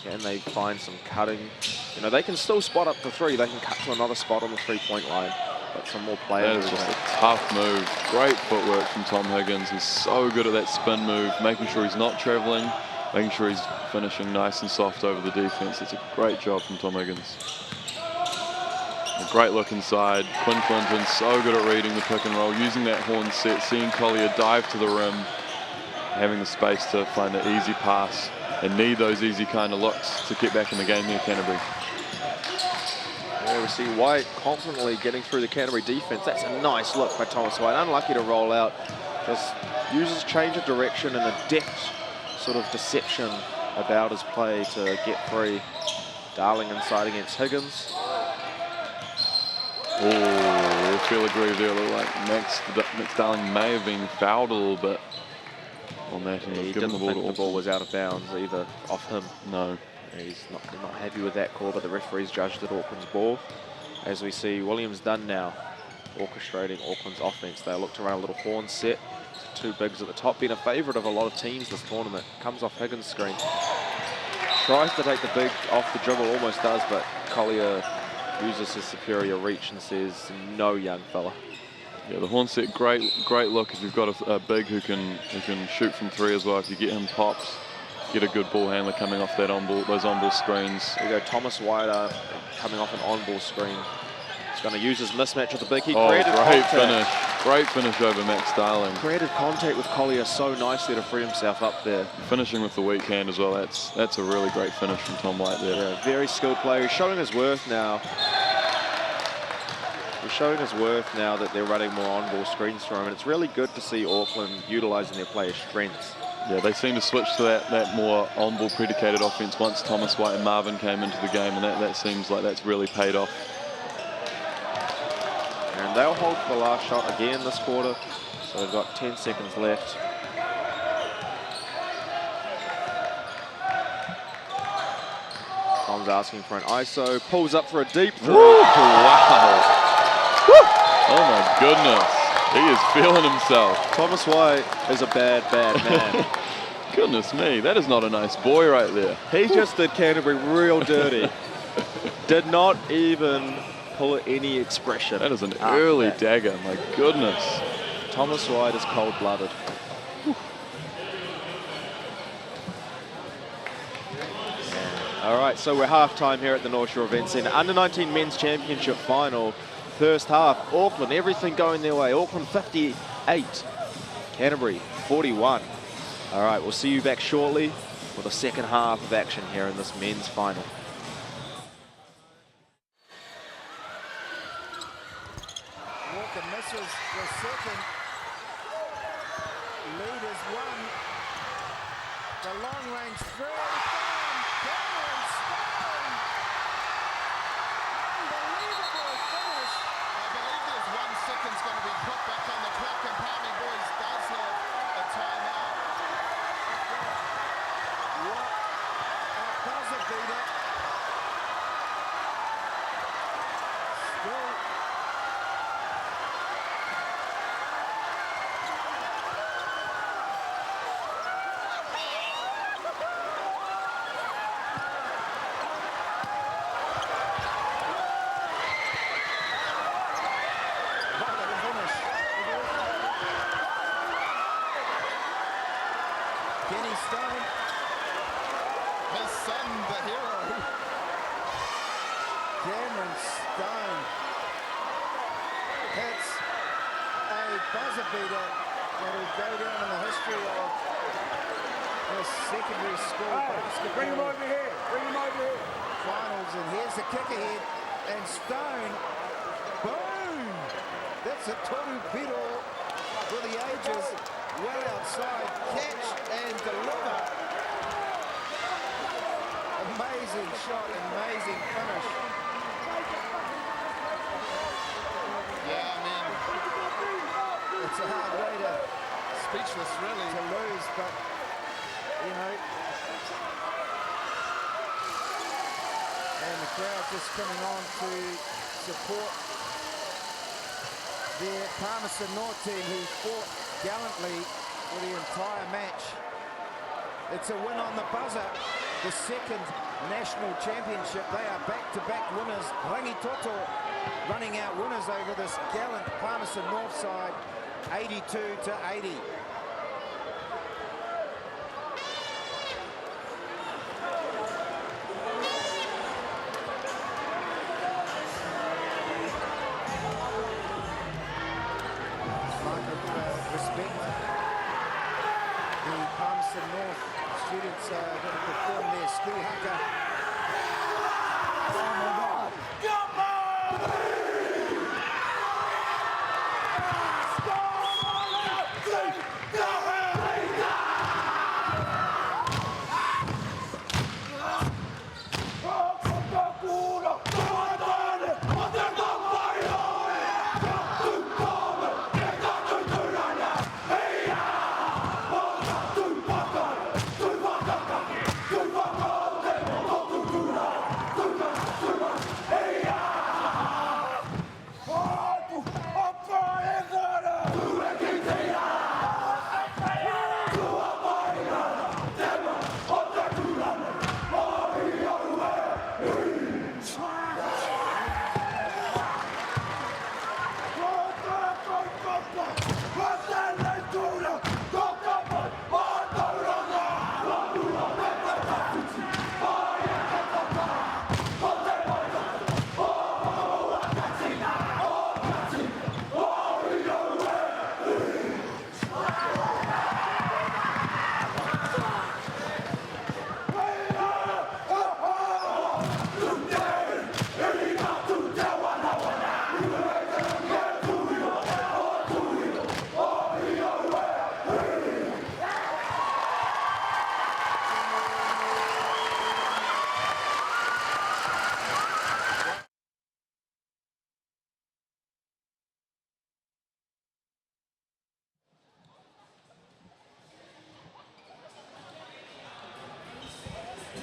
can they find some cutting? You know, they can still spot up for 3. They can cut to another spot on the 3-point line. But some more players. That is just a tough move. Great footwork from Tom Higgins. He's so good at that spin move, making sure he's not travelling, making sure he's finishing nice and soft over the defence. It's a great job from Tom Higgins. A great look inside. Quinn Clinton, so good at reading the pick and roll, using that horn set, seeing Collier dive to the rim, having the space to find an easy pass, and need those easy kind of looks to get back in the game here, Canterbury. Yeah, we see White confidently getting through the Canterbury defense. That's a nice look by Thomas White. Unlucky to roll out. Just uses change of direction and a deft sort of deception about his play to get free. Darling inside against Higgins. Oh, I feel agree there. Look like Max Darling may have been fouled a little bit on that. Yeah, he didn't think the ball was out of bounds either off him. No. He's not happy with that call, but the referees judged it Auckland's ball. As we see Williams Dunn now orchestrating Auckland's offense. They look to run a little horn set. 2 bigs at the top, being a favourite of a lot of teams this tournament. Comes off Higgins' screen. Tries to take the big off the dribble, almost does, but Collier uses his superior reach and says, no, young fella. Yeah, the horn set, great look if you've got a big who can shoot from 3 as well. If you get him popped, get a good ball handler coming off that those on-ball screens. There you go, Thomas White coming off an on-ball screen. He's going to use his mismatch with the big. He created contact. Great finish over Max Darling. Created contact with Collier so nicely to free himself up there. Finishing with the weak hand as well. That's a really great finish from Tom White there. Yeah, very skilled player. He's showing his worth now. He's showing his worth now that they're running more on-ball screens for him. And it's really good to see Auckland utilising their players' strengths. Yeah, they seem to switch to that more on-ball predicated offense once Thomas White and Marvin came into the game, and that seems like that's really paid off. And they'll hold for the last shot again this quarter, so they've got 10 seconds left. Tom's asking for an ISO, pulls up for a deep three. Wow! Woo! Oh my goodness. He is feeling himself. Thomas White is a bad man. Goodness me, that is not a nice boy right there. He just did Canterbury real dirty. Did not even pull any expression. That is an early dagger, my goodness. Thomas White is cold-blooded. All right, so we're half-time here at the North Shore Event Centre. Under-19 Men's Championship Final. First half, Auckland, everything going their way. Auckland 58, Canterbury 41. All right, we'll see you back shortly for the second half of action here in this men's final. is the second. Lead is one. The long range through. Cameron Stone. Unbelievable finish. I believe there's 1 second's going to be put back on the clock, and Palmy Boys does have a timeout. What a buzzer beater. Still. Kenny Stone, His son, the hero. Cameron Stone hits a buzzer beater that will go down in the history of this secondary school basketball. Bring him over here. Bring him over here. Finals, and here's the kick ahead, and Stone, boom! That's a torpedo for the ages, well outside, catch and deliver. Amazing shot, amazing finish. Yeah, I mean, It's a hard way speechless, really. to lose, but, you know, and the crowd just coming on to support their Palmerston North team, who fought gallantly for the entire match. It's a win on the buzzer, the second national championship. They are back-to-back winners. Rangitoto running out winners over this gallant Palmerston North side, 82-80. Respect the Palmerston North students that have performed their school haka.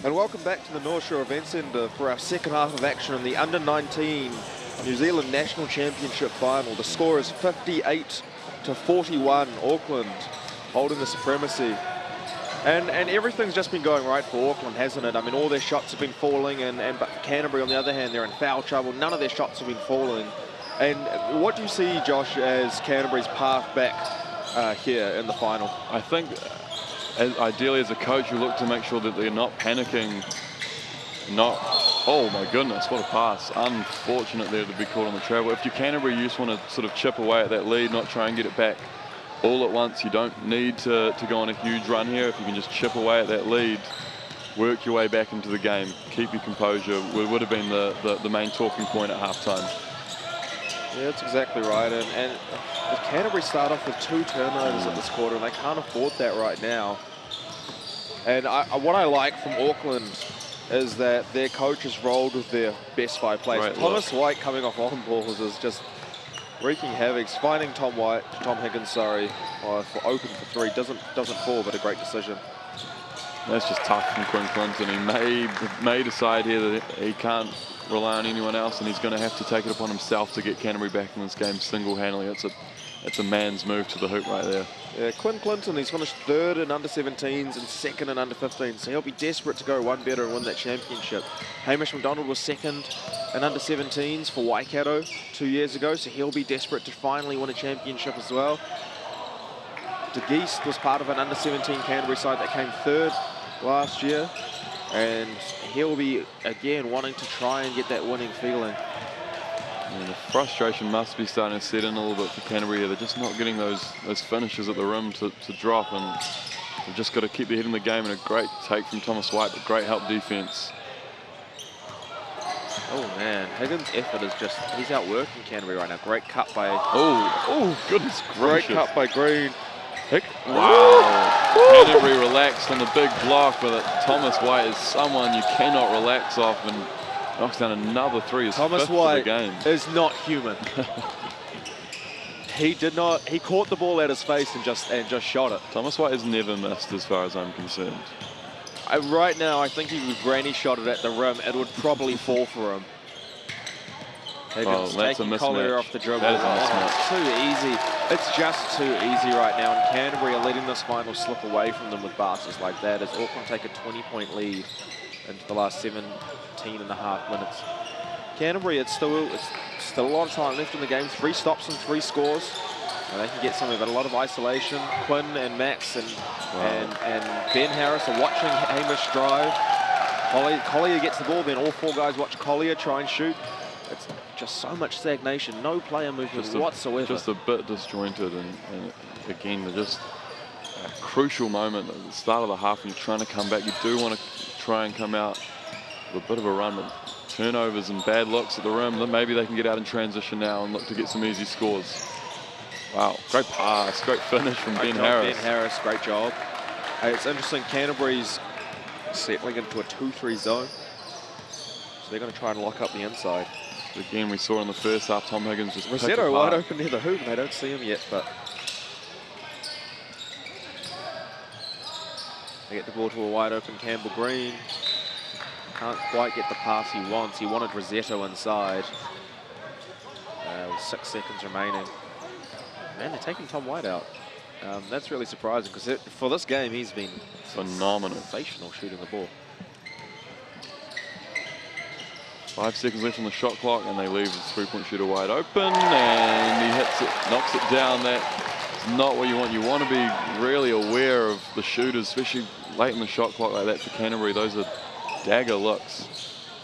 And welcome back to the North Shore Event Centre for our second half of action in the Under-19 New Zealand National Championship Final. The score is 58-41, Auckland holding the supremacy. And everything's just been going right for Auckland, hasn't it? I mean, all their shots have been falling, but Canterbury, on the other hand, they're in foul trouble. None of their shots have been falling. And what do you see, Josh, as Canterbury's path back here in the final? I think ideally as a coach, you look to make sure that they're not panicking. Oh my goodness, what a pass. Unfortunate there to be caught on the travel. If you're Canterbury, you just want to sort of chip away at that lead, not try and get it back all at once. You don't need to go on a huge run here. If you can just chip away at that lead, work your way back into the game, keep your composure, would have been the main talking point at halftime. Yeah, that's exactly right. And the Canterbury start off with 2 turnovers at this quarter, and they can't afford that right now. And what I like from Auckland is that their coach has rolled with their best 5 players. Right, Thomas White coming off on balls is just wreaking havoc. Finding Tom Higgins, sorry, for open for 3. Doesn't fall, but a great decision. That's just tough from Quinn Clinton. He may decide here that he can't rely on anyone else, and he's going to have to take it upon himself to get Canterbury back in this game single-handedly. It's a man's move to the hoop right there. Yeah, Quinn Clinton, he's finished 3rd in under-17s and 2nd in under-15s, so he'll be desperate to go one better and win that championship. Hamish McDonald was 2nd in under-17s for Waikato 2 years ago, so he'll be desperate to finally win a championship as well. De Geest was part of an under-17 Canterbury side that came 3rd last year, and he'll be again wanting to try and get that winning feeling. And the frustration must be starting to set in a little bit for Canterbury here. They're just not getting those finishes at the rim to drop, and they've just got to keep their head in the game. And a great take from Thomas White, but great help defense. Oh man, Higgins' effort is just, he's outworking Canterbury right now. Great cut by, Oh, goodness gracious. great cut by Green. Wow. Canterbury relaxed on the big block, but Thomas White is someone you cannot relax off, and knocks down another 3. Thomas White is not human. He caught the ball at his face and just shot it. Thomas White has never missed as far as I'm concerned. Right now, I think he would granny shot it at the rim. It would probably fall for him. Higgins that's a taking Collier mismatch. off the dribble. That is a mismatch. It's too easy. It's just too easy right now, and Canterbury are letting this final slip away from them with baskets like that as Auckland take a 20-point lead into the last 17.5 minutes. Canterbury, it's still a lot of time left in the game. 3 stops and 3 scores. And they can get something, but a lot of isolation. Quinn and Max and Ben Harris are watching Hamish drive. Collier gets the ball, then all 4 guys watch Collier try and shoot. It's just so much stagnation, no player movement whatsoever. Just a bit disjointed, and again, just a crucial moment at the start of the half when you're trying to come back. You do want to try and come out with a bit of a run, but turnovers and bad looks at the rim. Then maybe they can get out in transition now and look to get some easy scores. Wow, great pass, great finish from Ben Harris. Ben Harris, great job. Hey, it's interesting, Canterbury's settling into a 2-3 zone. So they're going to try and lock up the inside. Again, we saw in the first half, Tom Higgins just Rossetto wide open near the hoop, and they don't see him yet, but they get the ball to a wide open Campbell Green. Can't quite get the pass he wants. He wanted Rossetto inside. With 6 seconds remaining. Man, they're taking Tom White out. That's really surprising because for this game, he's been phenomenal, sensational shooting the ball. 5 seconds left on the shot clock, and they leave the 3-point shooter wide open, and he hits it, knocks it down. That's not what you want. You want to be really aware of the shooters, especially late in the shot clock like that for Canterbury. Those are dagger looks.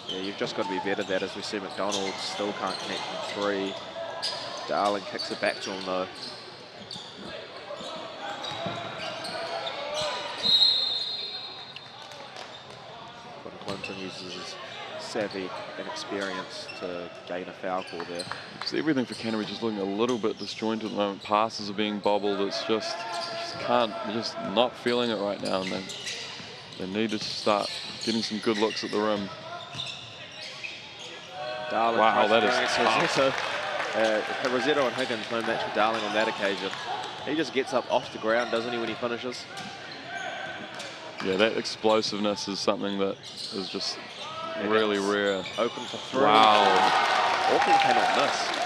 Yeah, you've just got to be better at that. As we see, McDonald still can't connect from 3. Darling kicks it back to him though. Clinton uses his savvy and experience to gain a foul call there. So everything for Canterbury just looking a little bit disjointed at the moment. Passes are being bobbled. It's just they're just not feeling it right now, and they need to start getting some good looks at the rim. Darling, wow, that is tough. Rossetto and Higgins, no match for Darling on that occasion. He just gets up off the ground, doesn't he, when he finishes? Yeah, that explosiveness is something that is just really rare. Open for 3. Wow. Auckland cannot miss.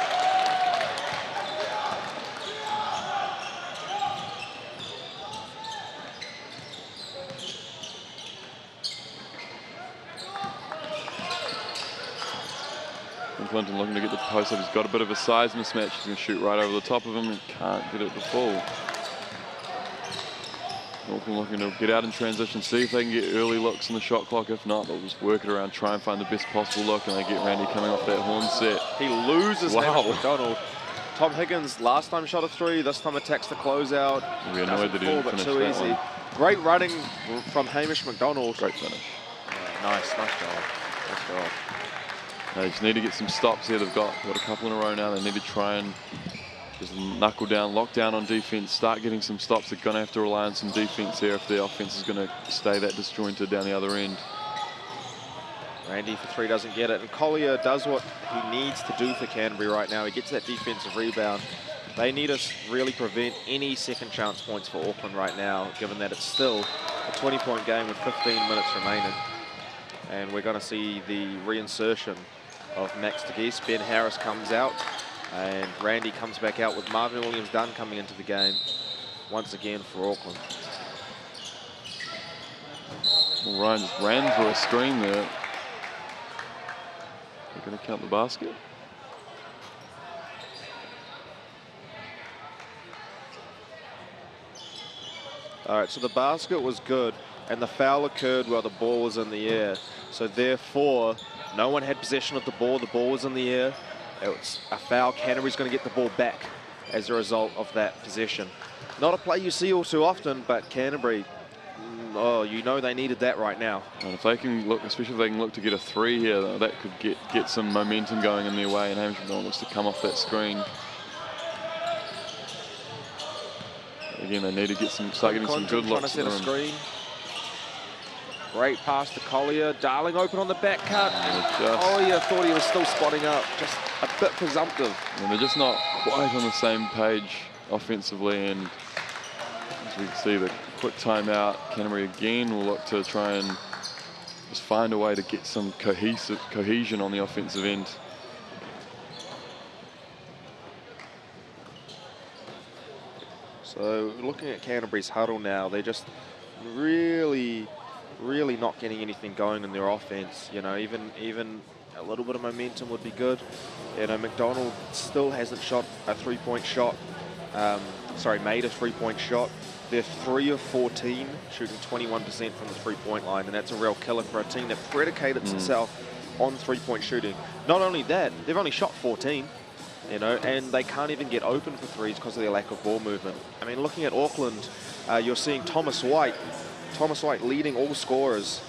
Clinton looking to get the post up. He's got a bit of a size mismatch. He's going to shoot right over the top of him and can't get it to fall. Auckland looking to get out in transition, see if they can get early looks in the shot clock. If not, they'll just work it around, try and find the best possible look, and they get Randy coming off that horn set. He loses Hamish McDonald. Tom Higgins last time shot a 3, this time attacks the closeout. We're annoyed that he didn't finish too that easy. one. Great running from Hamish McDonald. Great finish. Nice job. Nice job. They just need to get some stops here. They've got a couple in a row now. They need to try and just knuckle down, lock down on defense, start getting some stops. They're going to have to rely on some defense here if their offense is going to stay that disjointed down the other end. Randy for three doesn't get it, and Collier does what he needs to do for Canterbury right now. He gets that defensive rebound. They need to really prevent any second chance points for Auckland right now, given that it's still a 20-point game with 15 minutes remaining. And we're going to see the reinsertion of Max de Geese. Ben Harris comes out, and Randy comes back out with Marvin Williams-Dunn coming into the game once again for Auckland. Well, Ryan just ran for a screen there. They're going to count the basket. All right, so the basket was good, and the foul occurred while the ball was in the air. So therefore, no one had possession of the ball. The ball was in the air. It was a foul. Canterbury's going to get the ball back as a result of that possession. Not a play you see all too often, but Canterbury, oh, you know they needed that right now. And if they can look, especially if they can look to get a three here, that could get some momentum going in their way, and Hamish McDonald looks to come off that screen. Again, they need to start getting some good looks. Trying to set a screen. Great pass to Collier. Darling open on the back cut. Collier thought he was still spotting up. Just a bit presumptive. And they're just not quite on the same page offensively. And as we can see, the quick timeout. Canterbury again will look to try and just find a way to get some cohesion on the offensive end. So looking at Canterbury's huddle now, they're just really not getting anything going in their offense. You know, even a little bit of momentum would be good. You know, McDonald still hasn't shot a three-point shot. Made a three-point shot. They're 3 of 14, shooting 21% from the three-point line, and that's a real killer for a team that predicated itself on three-point shooting. Not only that, they've only shot 14. You know, and they can't even get open for threes because of their lack of ball movement. I mean, looking at Auckland, you're seeing Tom White leading all scorers.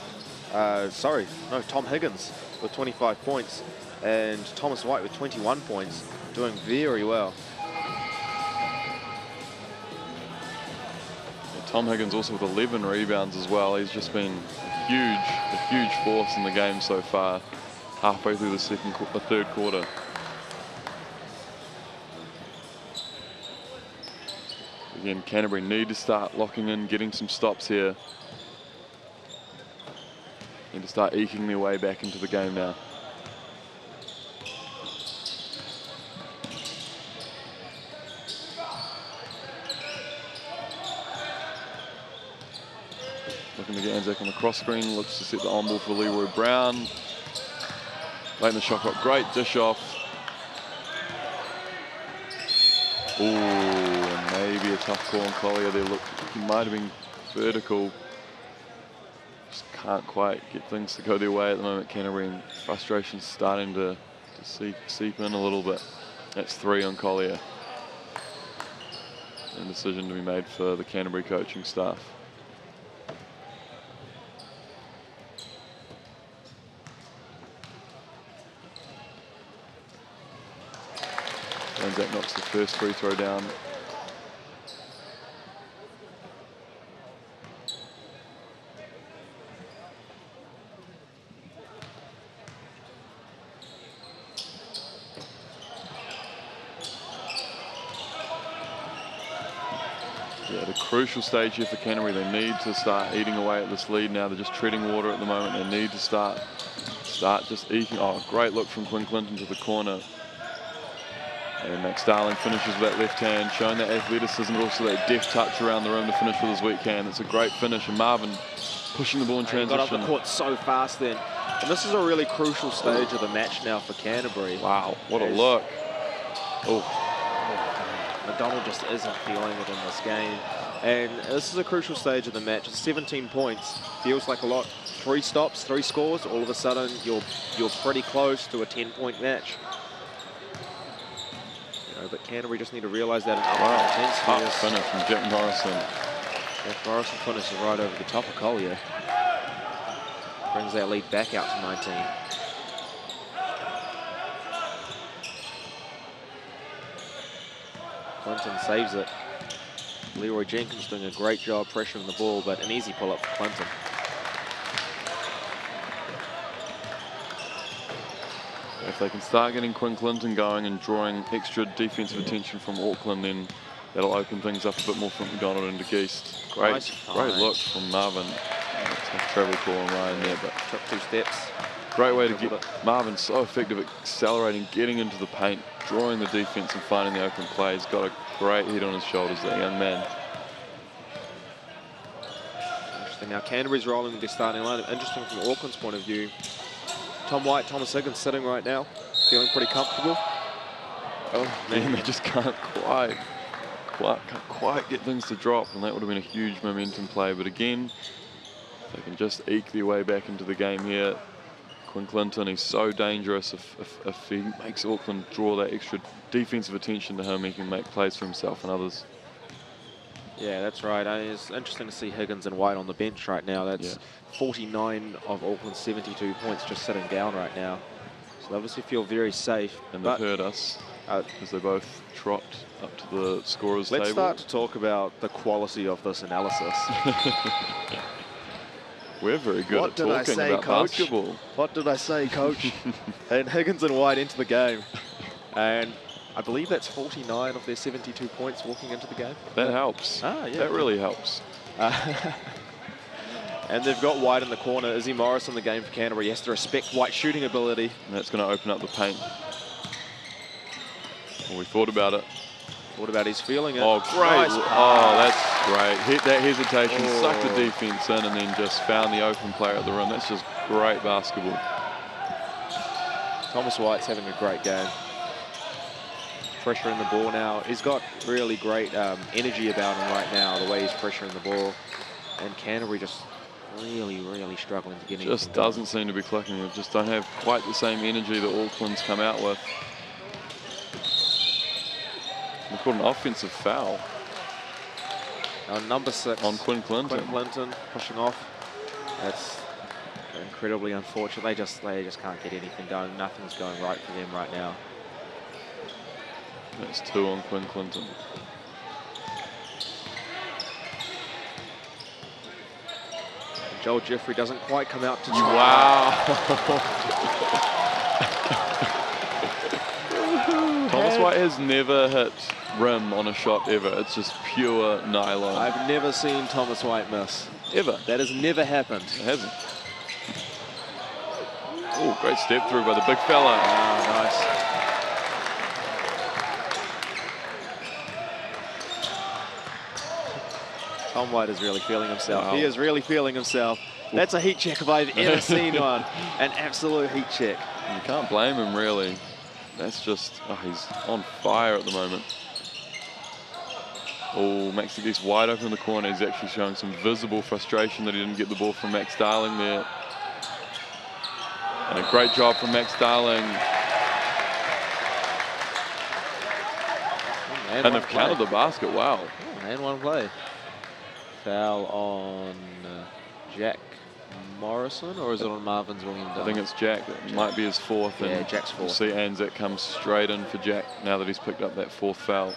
Tom Higgins with 25 points and Thomas White with 21 points, doing very well. Tom Higgins also with 11 rebounds as well. He's just been a huge force in the game so far, halfway through the third quarter. Again, Canterbury need to start locking in, getting some stops here. Need to start eking their way back into the game now. Looking to get Anzac on the cross screen, looks to set the on ball for Leroy Brown. Late in the shot clock, great dish off. Ooh, and maybe a tough call on Collier there. Look, he might have been vertical. Just can't quite get things to go their way at the moment, Canterbury, and frustration's starting to seep in a little bit. That's 3 on Collier. And a decision to be made for the Canterbury coaching staff. Anzac knocks the first free throw down. Yeah, the crucial stage here for Canterbury. They need to start eating away at this lead now. They're just treading water at the moment. They need to start just eking. Oh, great look from Quinn Clinton to the corner. And Max Darling finishes with that left hand, showing that athleticism, but also that deft touch around the rim to finish with his weak hand. It's a great finish, and Marvin pushing the ball in transition. He got up the court so fast then. And this is a really crucial stage of the match now for Canterbury. Wow, what a look. Oh. McDonald just isn't feeling it in this game. And this is a crucial stage of the match. It's 17 points. Feels like a lot. 3 stops, 3 scores. All of a sudden, you're pretty close to a 10-point match. But Canterbury just need to realise that. Tough finish from Jack Morrison. Jack Morrison finishes right over the top of Collier. Brings that lead back out to 19. Clinton saves it. Leroy Jenkins doing a great job pressuring the ball, but an easy pull-up for Clinton. If they can start getting Quinn Clinton going and drawing extra defensive attention from Auckland, then that'll open things up a bit more from McDonald into Geist. Great, Nice great find. look from Marvin. It's a travel call on Ryan there, but Took 2 steps. great way to get Dribbled it. Marvin so effective at accelerating, getting into the paint, drawing the defense and finding the open play. He's got a great head on his shoulders, that young man. Interesting. Now Canterbury's rolling with their starting lineup. Interesting from Auckland's point of view. Tom White, Thomas Higgins sitting right now, feeling pretty comfortable. Oh man, they just can't quite get things to drop, and that would have been a huge momentum play. But again, if they can just eke their way back into the game here. Quinn Clinton, he's so dangerous. If he makes Auckland draw that extra defensive attention to him, he can make plays for himself and others. Yeah, that's right. It's interesting to see Higgins and White on the bench right now. That's 49 of Auckland's 72 points just sitting down right now. So they obviously feel very safe. And they've hurt us as they both trot up to the scorer's table. Let's start to talk about the quality of this analysis. We're very good at talking about basketball. What did I say, coach? And Higgins and White into the game. And I believe that's 49 of their 72 points walking into the game. That helps. Ah, yeah. That really helps. And they've got White in the corner. Izzy Morris in the game for Canterbury. He has to respect White's shooting ability. And that's going to open up the paint. Well, we thought about it. What about his feeling it? Oh, great. Nice Oh, that's great. Hit that hesitation, sucked the defense in, and then just found the open player at the rim. That's just great basketball. Thomas White's having a great game. Pressuring the ball now. He's got really great energy about him right now, the way he's pressuring the ball. And Canterbury just really struggling to get anything Just doesn't seem to be clicking. We just don't have quite the same energy that Auckland's come out with. We called an offensive foul. Number 6 on Quinn Clinton. Quinn Clinton pushing off. That's incredibly unfortunate. They just can't get anything going. Nothing's going right for them right now. That's 2 on Quinn Clinton. And Joel Jeffrey doesn't quite come out to try. Wow. Thomas White has never hit rim on a shot ever. It's just pure nylon. I've never seen Thomas White miss. Ever. That has never happened. It hasn't. Oh, great step through by the big fella. Ah, nice. Tom White is really feeling himself. Wow. He is really feeling himself. That's a heat check if I've ever seen one. An absolute heat check. You can't blame him, really. That's just, he's on fire at the moment. Oh, Max Geist wide open in the corner. He's actually showing some visible frustration that he didn't get the ball from Max Darling there. And a great job from Max Darling. And they've counted the basket, wow. Oh, and one play. Foul on Jack Morrison, or is it on Marvin's William Dunn? I think it's Jack. It might be his 4th. Yeah, and Jack's 4th. We'll see Anzac comes straight in for Jack now that he's picked up that 4th foul.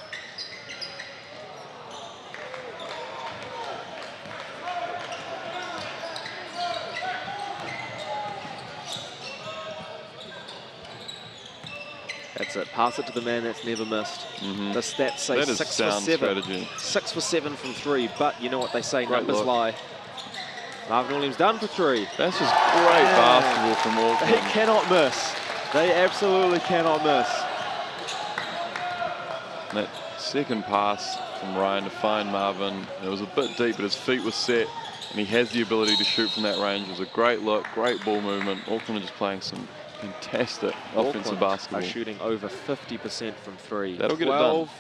That's it. Pass it to the man that's never missed. The stats say That is 6 for sound 7. strategy. 6 for 7 from 3, but you know what they say, Great numbers look. lie. Marvin Williams done for 3. That's just great basketball from They Auckland. cannot miss. They absolutely cannot miss. And that second pass from Ryan to find Marvin, it was a bit deep, but his feet were set, and he has the ability to shoot from that range. It was a great look, great ball movement. Auckland are just playing some fantastic offensive Auckland basketball. are shooting over 50% from 3. That'll get it done. 12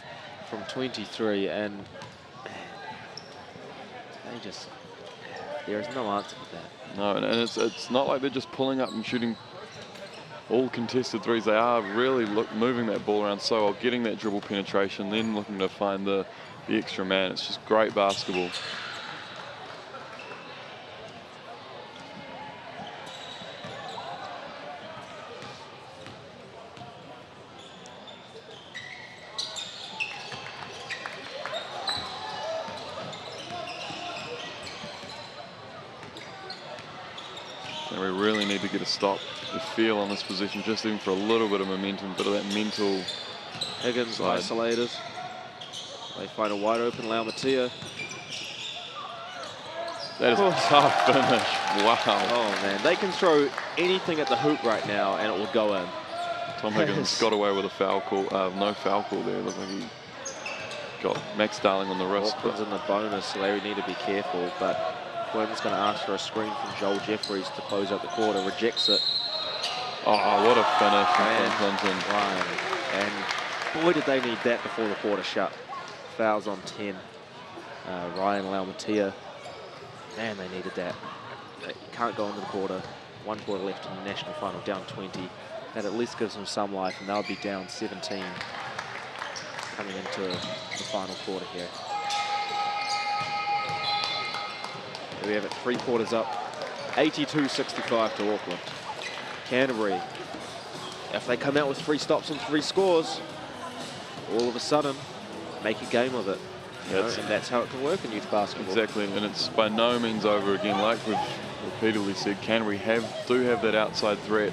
from 23, and man, they just, there is no answer for that. No, and it's not like they're just pulling up and shooting all contested threes. They are really moving that ball around so well, getting that dribble penetration, then looking to find the extra man. It's just great basketball. And we really need to get a stop, the feel on this position, just even for a little bit of momentum, bit of that mental. Higgins side. isolated. They find a wide open Laumatia. That is a tough finish. Wow. Oh man, they can throw anything at the hoop right now and it will go in. Tom Higgins got away with a foul call, no foul call there. Looked like he got Max Darling on the wrist. Auckland's in the bonus, so they need to be careful. But Quinn's going to ask for a screen from Joel Jeffries to close out the quarter. Rejects it. Oh, what a finish from Clinton. Ryan. And boy, did they need that before the quarter shut. Fouls on 10. Ryan Laumatia. Man, they needed that. You can't go into the quarter. 1 quarter left in the national final, down 20. That at least gives them some life, and they'll be down 17 coming into the final quarter here. Here we have it, 3 quarters up, 82-65 to Auckland. Canterbury, if they come out with 3 stops and 3 scores, all of a sudden, make a game of it. And that's how it can work in youth basketball. Exactly, and it's by no means over again. Like we've repeatedly said, Canterbury do have that outside threat.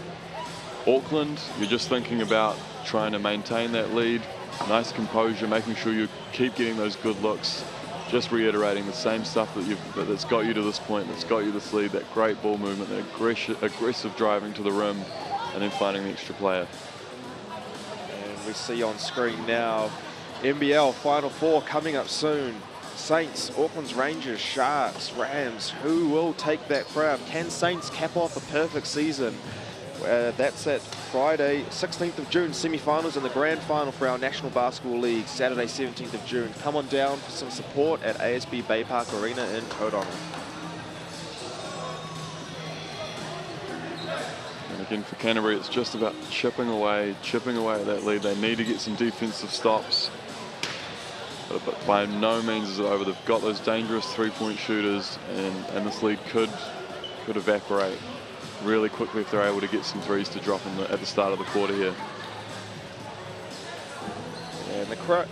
Auckland, you're just thinking about trying to maintain that lead, nice composure, making sure you keep getting those good looks, just reiterating the same stuff that's got you to this point, that's got you this lead, that great ball movement, that aggressive driving to the rim, and then finding the extra player. And we see on screen now, NBL Final 4 coming up soon. Saints, Auckland's Rangers, Sharks, Rams. Who will take that crown? Can Saints cap off a perfect season? That's at Friday, 16th of June, semi-finals and the grand final for our National Basketball League, Saturday, 17th of June. Come on down for some support at ASB Bay Park Arena in Tauranga. And again, for Canterbury, it's just about chipping away at that lead. They need to get some defensive stops. But by no means is it over. They've got those dangerous 3-point shooters, and this lead could evaporate really quickly if they're able to get some threes to drop at the start of the quarter here. And the crowd.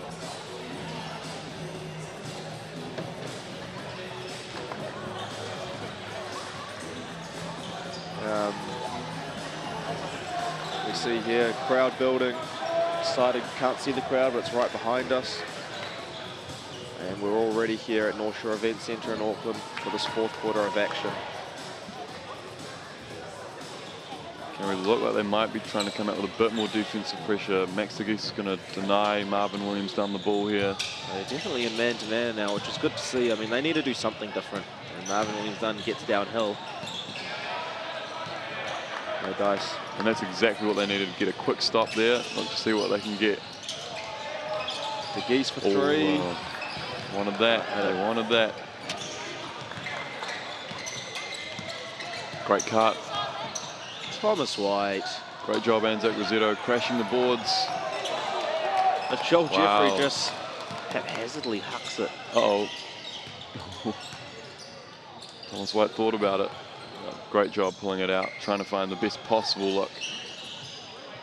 We see here crowd building. Excited, can't see the crowd, but it's right behind us. And we're already here at North Shore Event Centre in Auckland for this 4th quarter of action. Canterbury look like they might be trying to come out with a bit more defensive pressure. Max DeGeese is going to deny Marvin Williams down the ball here. They're definitely in man-to-man now, which is good to see. I mean, they need to do something different. And Marvin Williams gets downhill. No dice. And that's exactly what they needed, to get a quick stop there. Look to see what they can get. DeGeese for 3. Wanted that. They wanted that. Great cut. Thomas White. Great job, Anzac Rossetto, crashing the boards. If Joel Jeffrey just haphazardly hucks it. Uh-oh. Thomas White thought about it. Great job pulling it out, trying to find the best possible look.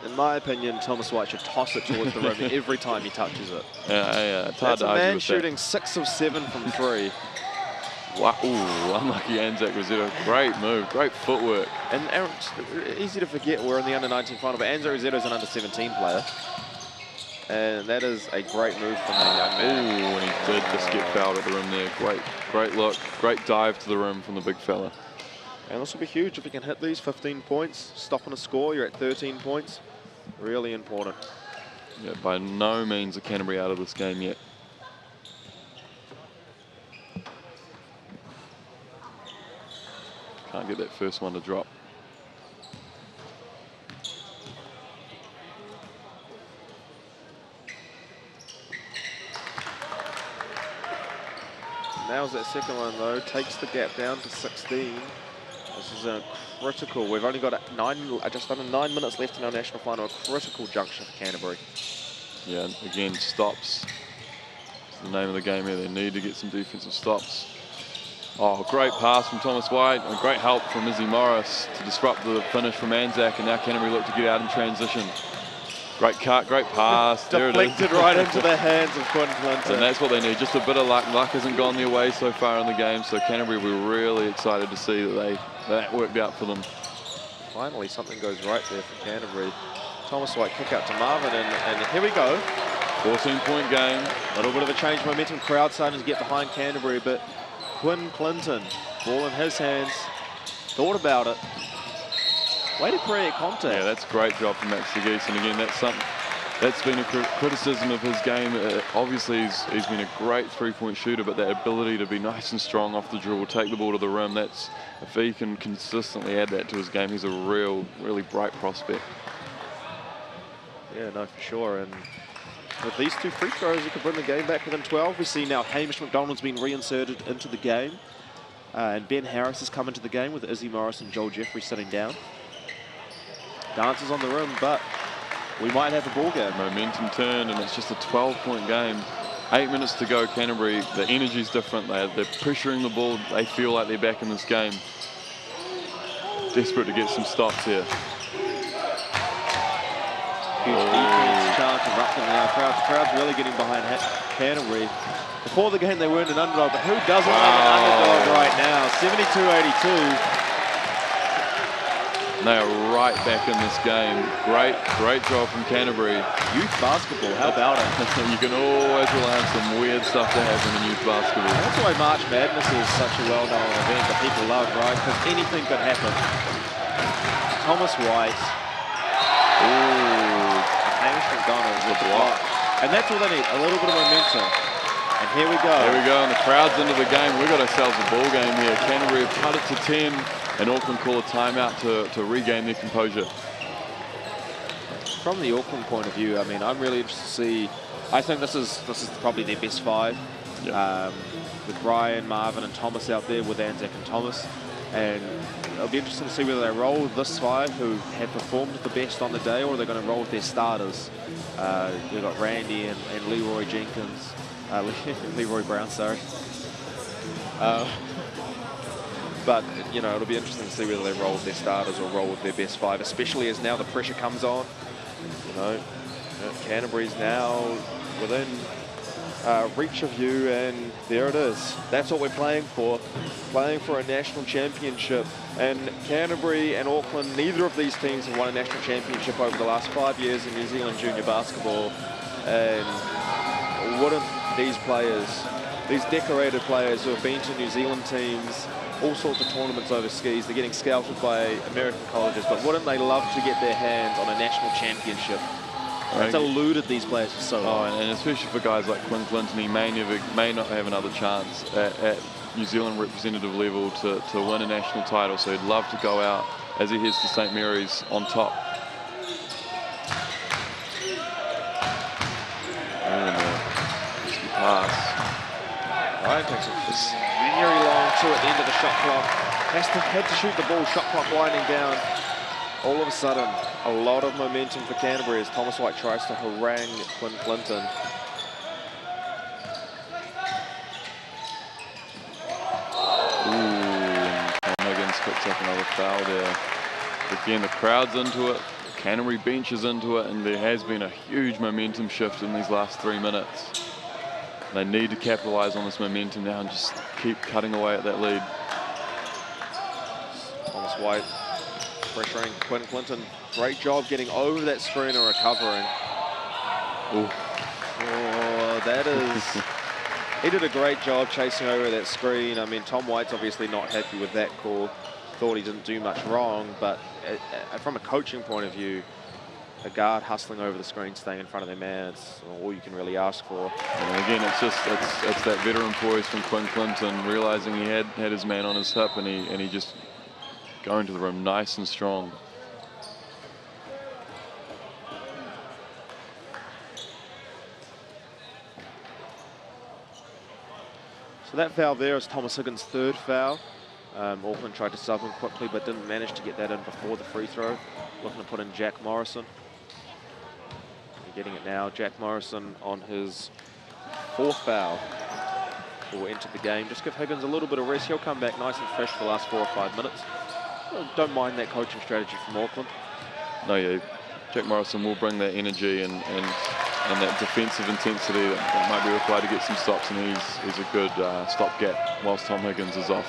In my opinion, Thomas White should toss it towards the rim every time he touches it. Yeah, it's hard That's to a argue man with shooting that. 6 of 7 from 3. Wow, ooh, unlucky Anzac Rossetto. Great move, great footwork. And easy to forget we're in the under-19 final, but Anzac Rossetto's an under-17 player. And that is a great move from the young man. Ooh, and he did just get fouled at the rim there. Great look, great dive to the rim from the big fella. And this will be huge if we can hit these 15 points, stop on a score, you're at 13 points. Really important. Yeah, by no means are Canterbury out of this game yet. Can't get that first one to drop. Nails that second one though, takes the gap down to 16. This is a critical, we've only got just under 9 minutes left in our national final, a critical juncture for Canterbury. Yeah, and again, stops. It's the name of the game here. They need to get some defensive stops. Oh, great pass from Thomas White, and great help from Izzy Morris to disrupt the finish from Anzac, and now Canterbury look to get out in transition. Great cut, great pass. There it is. Deflected right into the hands of Quinn Clinton. And that's what they need, just a bit of luck. Luck hasn't gone their way so far in the game, so Canterbury were really excited to see that that worked out for them. Finally, something goes right there for Canterbury. Thomas White kick out to Marvin, and here we go. 14-point game. A little bit of a change of momentum. Crowd starting to get behind Canterbury, but Quinn Clinton, ball in his hands, thought about it. Way to create contact. Yeah, that's a great job from Max de Geese, and again, that's been a criticism of his game. Obviously, he's been a great three-point shooter, but that ability to be nice and strong off the dribble, take the ball to the rim, if he can consistently add that to his game, he's a really bright prospect. Yeah, no, for sure. And with these two free throws, he could bring the game back within 12. We see now Hamish McDonald's been reinserted into the game. And Ben Harris has come into the game with Izzy Morris and Joel Jeffrey sitting down. Dances on the rim, but we might have a ball game. Momentum turned, and it's just a 12-point game. 8 minutes to go, Canterbury. The energy's different. They're pressuring the ball. They feel like they're back in this game. Desperate to get some stops here. Huge defense chance erupting now. Crowd's really getting behind Canterbury. Before the game, they weren't an underdog, but who doesn't like an underdog right now? 72-82. They are right back in this game. Great job from Canterbury. Youth basketball, how about it? You can always rely on some weird stuff to happen in youth basketball. That's why March Madness is such a well-known event that people love, right? Because anything could happen. Thomas White. Ooh. Hamish McDonald with the block. And that's all they need, a little bit of momentum. And here we go. Here we go, and the crowd's into the game. We've got ourselves a ball game here. Canterbury have cut it to 10, and Auckland call a timeout to regain their composure. From the Auckland point of view, I mean, I'm really interested to see. I think this is probably their best five. Yep. With Brian, Marvin, and Thomas out there with Anzac and Thomas. And it'll be interesting to see whether they roll with this five who have performed the best on the day, or they're going to roll with their starters. We've got Randy and Leroy Jenkins. Leroy Brown, sorry. But, you know, it'll be interesting to see whether they roll with their starters or roll with their best five, especially as now the pressure comes on. You know, Canterbury's now within reach of you, and there it is. That's what we're playing for a national championship. And Canterbury and Auckland, neither of these teams have won a national championship over the last 5 years in New Zealand junior basketball. And wouldn't these players, these decorated players who have been to New Zealand teams, all sorts of tournaments overseas, they're getting scouted by American colleges, but wouldn't they love to get their hands on a national championship? It's eluded these players for so long. And especially for guys like Quinn Clinton, he may not have another chance at New Zealand representative level to win a national title, so he'd love to go out as he heads to St. Mary's on top. And pass. Ryan takes it very long two at the end of the shot clock. Had to shoot the ball, shot clock winding down. All of a sudden, a lot of momentum for Canterbury as Thomas White tries to harangue Quinn Clinton. Ooh, Higgins picks up another foul there. Again, the crowd's into it, Canterbury bench is into it, and there has been a huge momentum shift in these last 3 minutes. They need to capitalize on this momentum now and just keep cutting away at that lead. Thomas White pressuring Quinn Clinton. Great job getting over that screen and recovering. Ooh. Oh, that is... He did a great job chasing over that screen. I mean, Tom White's obviously not happy with that call. Thought he didn't do much wrong, but from a coaching point of view, a guard hustling over the screen, staying in front of their man, it's all you can really ask for. And again, it's that veteran poise from Quinn Clinton, realizing he had his man on his hip, and he just going to the rim nice and strong. So that foul there is Thomas Higgins' third foul. Auckland tried to sub him quickly, but didn't manage to get that in before the free throw. Looking to put in Jack Morrison. You're getting it now. Jack Morrison on his fourth foul will enter the game. Just give Higgins a little bit of rest. He'll come back nice and fresh for the last 4 or 5 minutes. Don't mind that coaching strategy from Auckland. No, yeah. Jack Morrison will bring that energy and that defensive intensity that might be required to get some stops, and he's a good stopgap whilst Tom Higgins is off.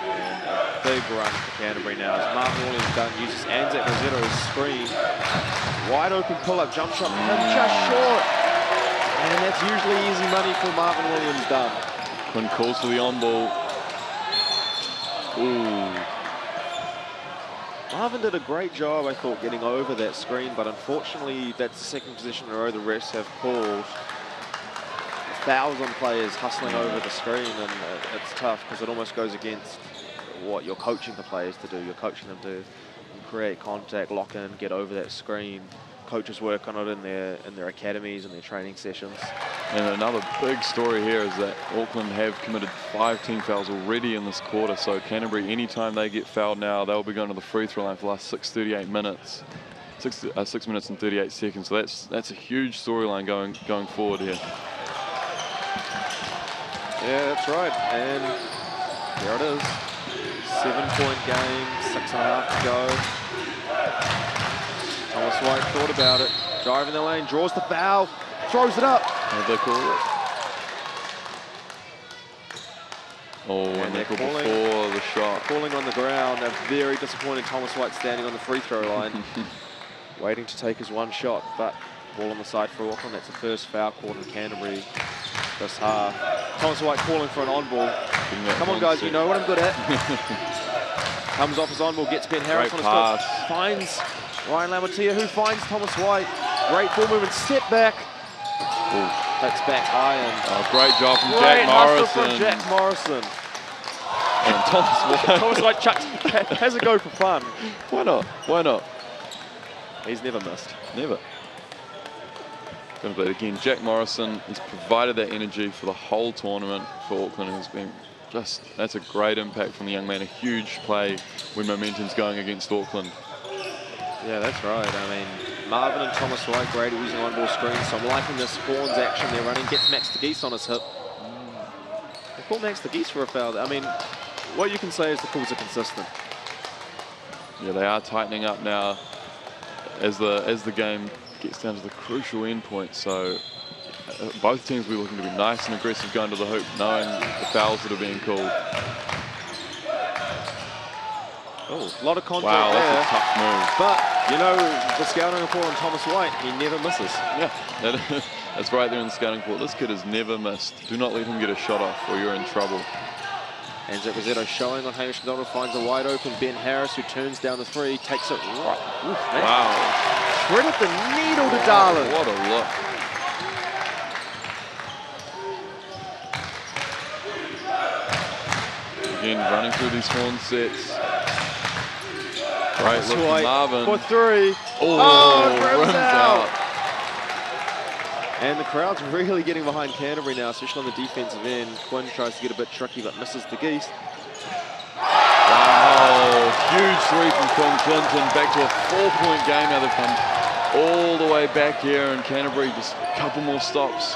And a big run for Canterbury now as Martin Williams done uses Anzac Rossetto's screen. Wide open pull-up jump shot, and just short. And that's usually easy money for Martin Williams done. Quinn calls for the on-ball. Ooh. Marvin did a great job, I thought, getting over that screen, but unfortunately that's the second position in a row the refs have called. 1,000 players hustling over the screen, and it's tough because it almost goes against what you're coaching the players to do. You're coaching them to create contact, lock in, get over that screen. Coaches work on it in their academies and their training sessions. And another big story here is that Auckland have committed 5 team fouls already in this quarter. So Canterbury, anytime they get fouled now, they'll be going to the free throw line for the last 6 minutes and 38 seconds. So that's a huge storyline going forward here. Yeah, that's right. And there it is. 7-point game, 6.5 to go. Thomas White thought about it. Driving the lane, draws the foul, throws it up. Have they called it? Oh, and they're calling before the shot. Calling on the ground. A very disappointed Thomas White standing on the free throw line, waiting to take his one shot. But ball on the side for Auckland. That's the first foul called in Canterbury this half. Thomas White calling for an on-ball. Come on, guys, you know what I'm good at. Comes off his on-ball, gets Ben Harris on his foot. Finds Ryan Lamatia, who finds Thomas White. Great ball movement, step back. That's back high. And great job from Jack Morrison. From Jack Morrison. And Thomas White. Thomas White chucks, has a go for fun. Why not? Why not? He's never missed. Never. Going to play it again. Jack Morrison, he's provided that energy for the whole tournament for Auckland. He's been that's a great impact from the young man. A huge play when momentum's going against Auckland. Yeah, that's right. I mean, Marvin and Thomas White great at using on-ball screens, so I'm liking this Fawns action they're running. Gets Max de Geese on his hip. They call Max de Geese for a foul. I mean, what you can say is the calls are consistent. Yeah, they are tightening up now as the game gets down to the crucial end point. So both teams will be looking to be nice and aggressive going to the hoop, knowing the fouls that are being called. Oh, a lot of contact wow, there. That's a tough move. But, you know, the scouting report on Thomas White, he never misses. Yeah, that's right there in the scouting report. This kid has never missed. Do not let him get a shot off or you're in trouble. Anzac Rossetto showing on Hamish McDonald, finds a wide open Ben Harris, who turns down the three, takes it right. Oof, wow. Threaded the needle to Darlin. What a look. Again, running through these horn sets. Great look from Marvin. For three. Rims out. And the crowd's really getting behind Canterbury now, especially on the defensive end. Quinn tries to get a bit tricky, but misses the Geese. Wow, huge three from Quinn Clinton. Back to a 4-point game. Now they've come all the way back here, and Canterbury just a couple more stops.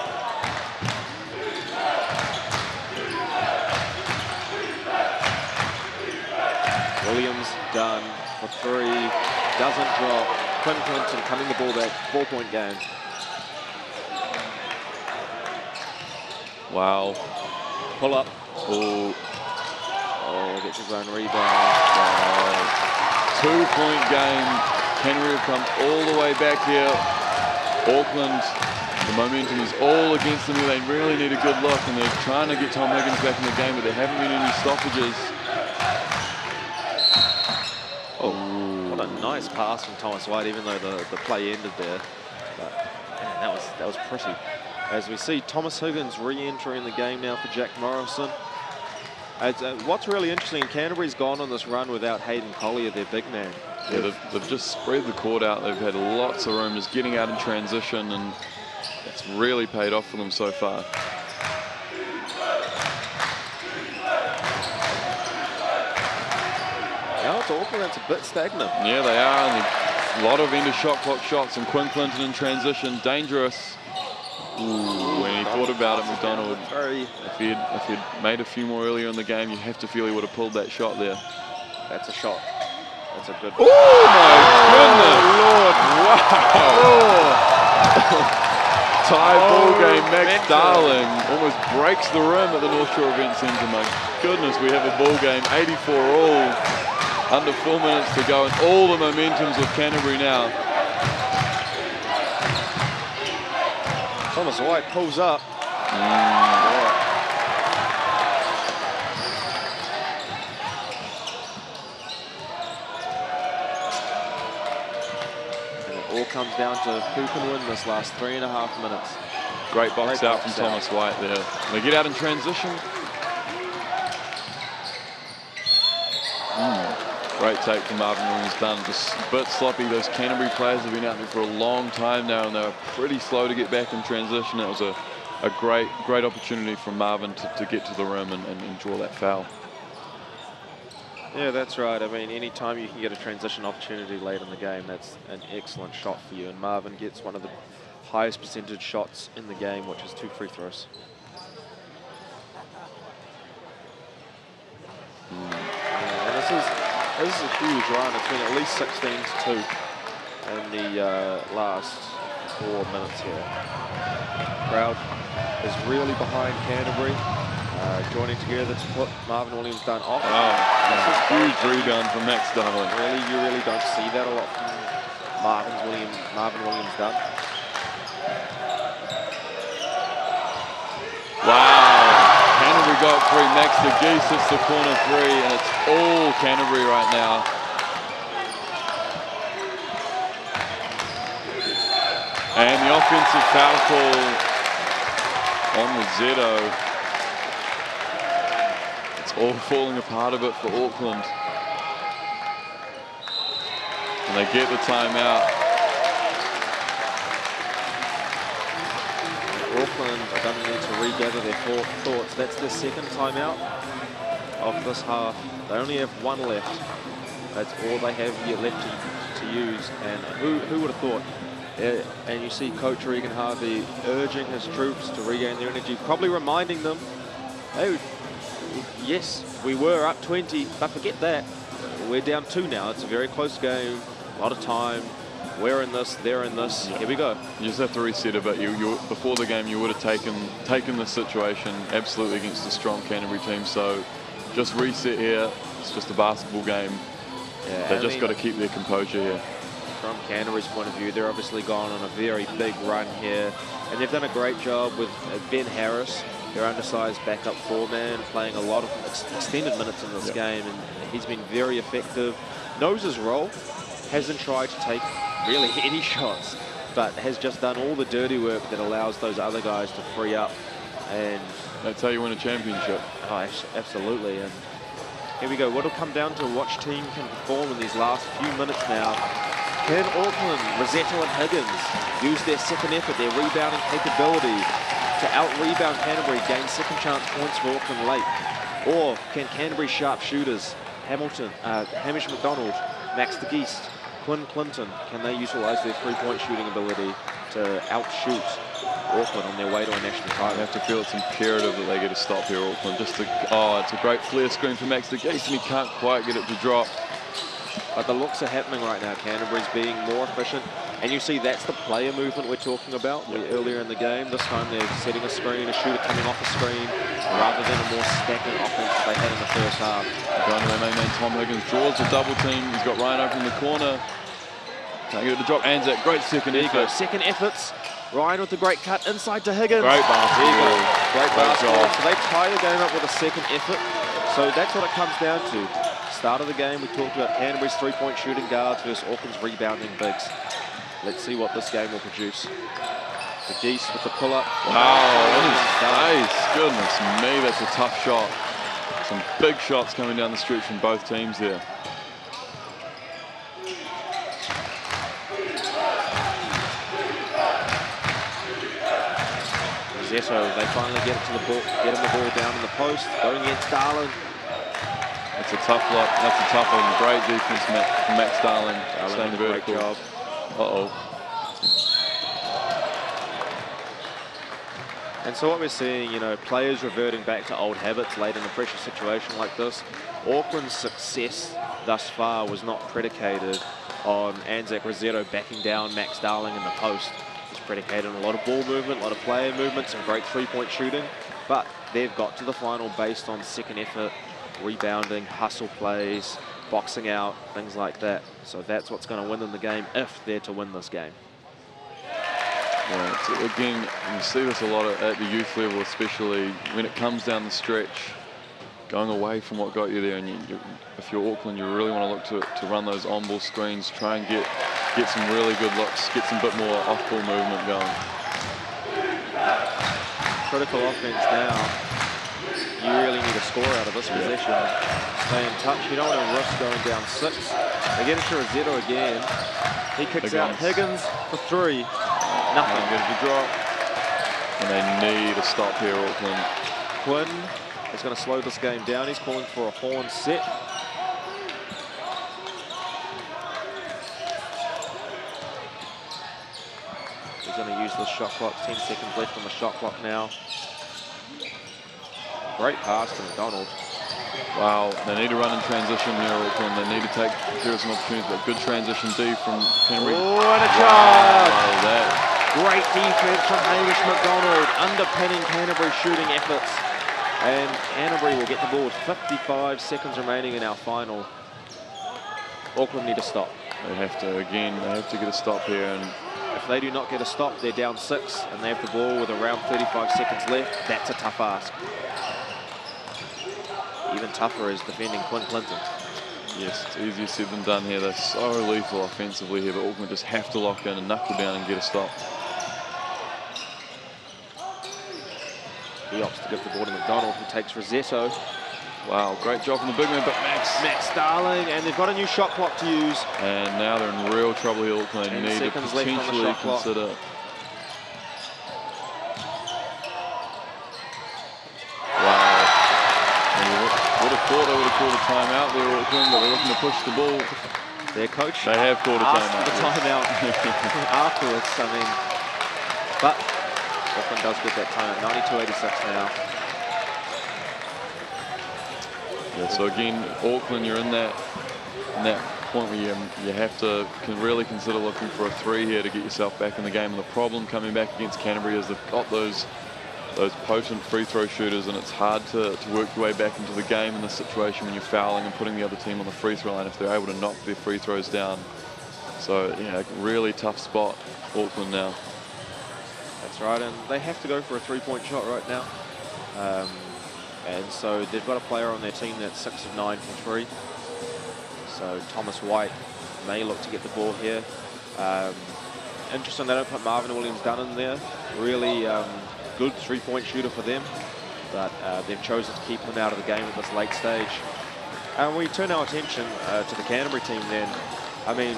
Williams done for three. Doesn't drop. Quinn Clinton coming the ball back. 4-point game. Wow. Pull up. Oh, gets his own rebound. Wow. 2-point game. Canterbury have come all the way back here. Auckland, the momentum is all against them. They really need a good look, and they're trying to get Tom Higgins back in the game, but there haven't been any stoppages. Oh, what a nice pass from Thomas White, even though the play ended there. But man, that was pretty. As we see Thomas Higgins re-entering the game now for Jack Morrison. What's really interesting, Canterbury's gone on this run without Hayden Collier, their big man. Yeah, they've just spread the court out. They've had lots of room, just getting out in transition, and it's really paid off for them so far. Now it's Auckland that's a bit stagnant. Yeah, they are. And a lot of end of shot clock shots, and Quinn Clinton in transition, dangerous. Ooh, when he thought about it, McDonald, if he had made a few more earlier in the game, you have to feel he would have pulled that shot there. That's a shot. That's a good. Oh my goodness! Lord! Wow! Tie ball game. Max Darling almost breaks the rim at the North Shore Event Centre. My goodness, we have a ball game. 84 all. Under 4 minutes to go, and all the momentum's with Canterbury now. Thomas White pulls up. And it all comes down to who can win this last 3.5 minutes. Great box out from Thomas White there. They get out in transition. Great take from Marvin Williams Dunn. Just a bit sloppy. Those Canterbury players have been out there for a long time now, and they were pretty slow to get back in transition. It was a great opportunity for Marvin to get to the rim and draw that foul. Yeah, that's right. I mean, any time you can get a transition opportunity late in the game, that's an excellent shot for you. And Marvin gets one of the highest percentage shots in the game, which is 2 free throws. Yeah, and this is a huge run. It's been at least 16-2 in the last 4 minutes here. Crowd is really behind Canterbury, joining together to put Marvin Williams Dunn off. Wow, that's a huge rebound from Max Darling. You really don't see that a lot from Marvin Williams Dunn. Wow, Canterbury got free. Max de Geese hits the corner three, and it's all Canterbury right now. And the offensive foul call on the Zeto. It's all falling apart a bit for Auckland. And they get the timeout. Auckland are going to need to regather their thoughts. That's their second timeout of this half. They only have one left. That's all they have yet left to use. And who would have thought? And you see Coach Regan Harvey urging his troops to regain their energy, probably reminding them, hey, yes, we were up 20, but forget that. We're down 2 now. It's a very close game, a lot of time. We're in this, they're in this. Yeah. Here we go. You just have to reset a bit. Before the game, you would have taken this situation absolutely against a strong Canterbury team. So just reset here. It's just a basketball game. Yeah, They've just got to keep their composure here. From Canterbury's point of view, they're obviously gone on a very big run here, and they've done a great job with Ben Harris, their undersized backup 4-man, playing a lot of extended minutes in this game, and he's been very effective. Knows his role, hasn't tried to take really any shots, but has just done all the dirty work that allows those other guys to free up. And that's how you win a championship. Oh, absolutely. And here we go. What'll come down to which team can perform in these last few minutes now. Can Auckland, Rosetto and Higgins use their second effort, their rebounding capability to out-rebound Canterbury, gain second chance points for Auckland late? Or can Canterbury sharpshooters, Hamish McDonald, Max de Geest, Quinn Clinton, can they utilise their three-point shooting ability to outshoot Auckland on their way to a national title? They have to feel it's imperative that they get a stop here, Auckland. It's a great flare screen for Max de Geest, and he can't quite get it to drop. But the looks are happening right now. Canterbury's being more efficient. And you see that's the player movement we're talking about earlier in the game. This time they're setting a screen, a shooter coming off a screen, rather than a more stagnant offense that they had in the first half. Going to their main man, Tom Higgins, draws the double team. He's got Ryan open in the corner. Can't get it to drop. Anzac, great second effort. Second efforts. Ryan with the great cut inside to Higgins. Great basketball. Great basketball. So they tie the game up with a second effort. So that's what it comes down to. Start of the game, we talked about Canterbury's three-point shooting guards versus Auckland's rebounding bigs. Let's see what this game will produce. The Geese with the pull-up. Wow, in his face. Goodness me, that's a tough shot. Some big shots coming down the stretch from both teams there. Rosetto, they finally get it to the ball, get him the ball down in the post, going against Darling. That's a tough lot. That's a tough one. Great defense from Max Darling. Staying vertical. Great job. Uh-oh. And so what we're seeing, you know, players reverting back to old habits late in a pressure situation like this. Auckland's success thus far was not predicated on Anzac Rossetto backing down Max Darling in the post. It's predicated on a lot of ball movement, a lot of player movement, some great three-point shooting, but they've got to the final based on second effort, rebounding, hustle plays, boxing out, things like that. So that's what's going to win them the game if they're to win this game. Yeah, so again, you see this a lot at the youth level, especially when it comes down the stretch, going away from what got you there. And if you're Auckland, you really want to look to run those on-ball screens, try and get some really good looks, get some bit more off-ball movement going. Critical offense now. You really need a score out of this possession. Stay in touch. You don't want to risk going down 6. They get it to Rossetto again. He kicks out Higgins for 3. Nothing. Good to drop. And they need a stop here, Auckland. Quinn is going to slow this game down. He's calling for a horn set. He's going to use the shot clock. 10 seconds left on the shot clock now. Great pass to McDonald. Wow, they need to run in transition here, Auckland. They need to take care of some opportunities, but good transition D from Canterbury. Oh, and a charge! Wow, great defense from Hamish McDonald, underpinning Canterbury's shooting efforts. And Canterbury will get the ball with 55 seconds remaining in our final. Auckland need to stop. They have to, again, they have to get a stop here. And if they do not get a stop, they're down 6, and they have the ball with around 35 seconds left. That's a tough ask. Even tougher is defending Quinn Clinton. Yes, it's easier said than done here. They're so lethal offensively here, but Auckland just have to lock in and knuckle down and get a stop. He opts to give the ball to McDonald, who takes Rossetto. Wow, great job from the big man, but Max Darling, and they've got a new shot clock to use. And now they're in real trouble here, Auckland. You need to potentially consider. Wow. Would have thought they would have called a timeout there, Auckland, but they're looking to push the ball. Their coach they have called a timeout. The timeout afterwards, I mean. But Auckland does get that timeout. 92-86 now. Yeah, so again, Auckland, you're in that point where you have to really consider looking for a 3 here to get yourself back in the game. And the problem coming back against Canterbury is they've got those potent free throw shooters, and it's hard to work your way back into the game in this situation when you're fouling and putting the other team on the free throw line if they're able to knock their free throws down. So yeah, really tough spot, Auckland now. That's right, and they have to go for a 3-point shot right now. And so they've got a player on their team that's 6 of 9 from 3. So Thomas White may look to get the ball here. Interesting they don't put Marvin Williams-Dunn in there. Really good 3-point shooter for them, but they've chosen to keep him out of the game at this late stage. And we turn our attention to the Canterbury team then. I mean,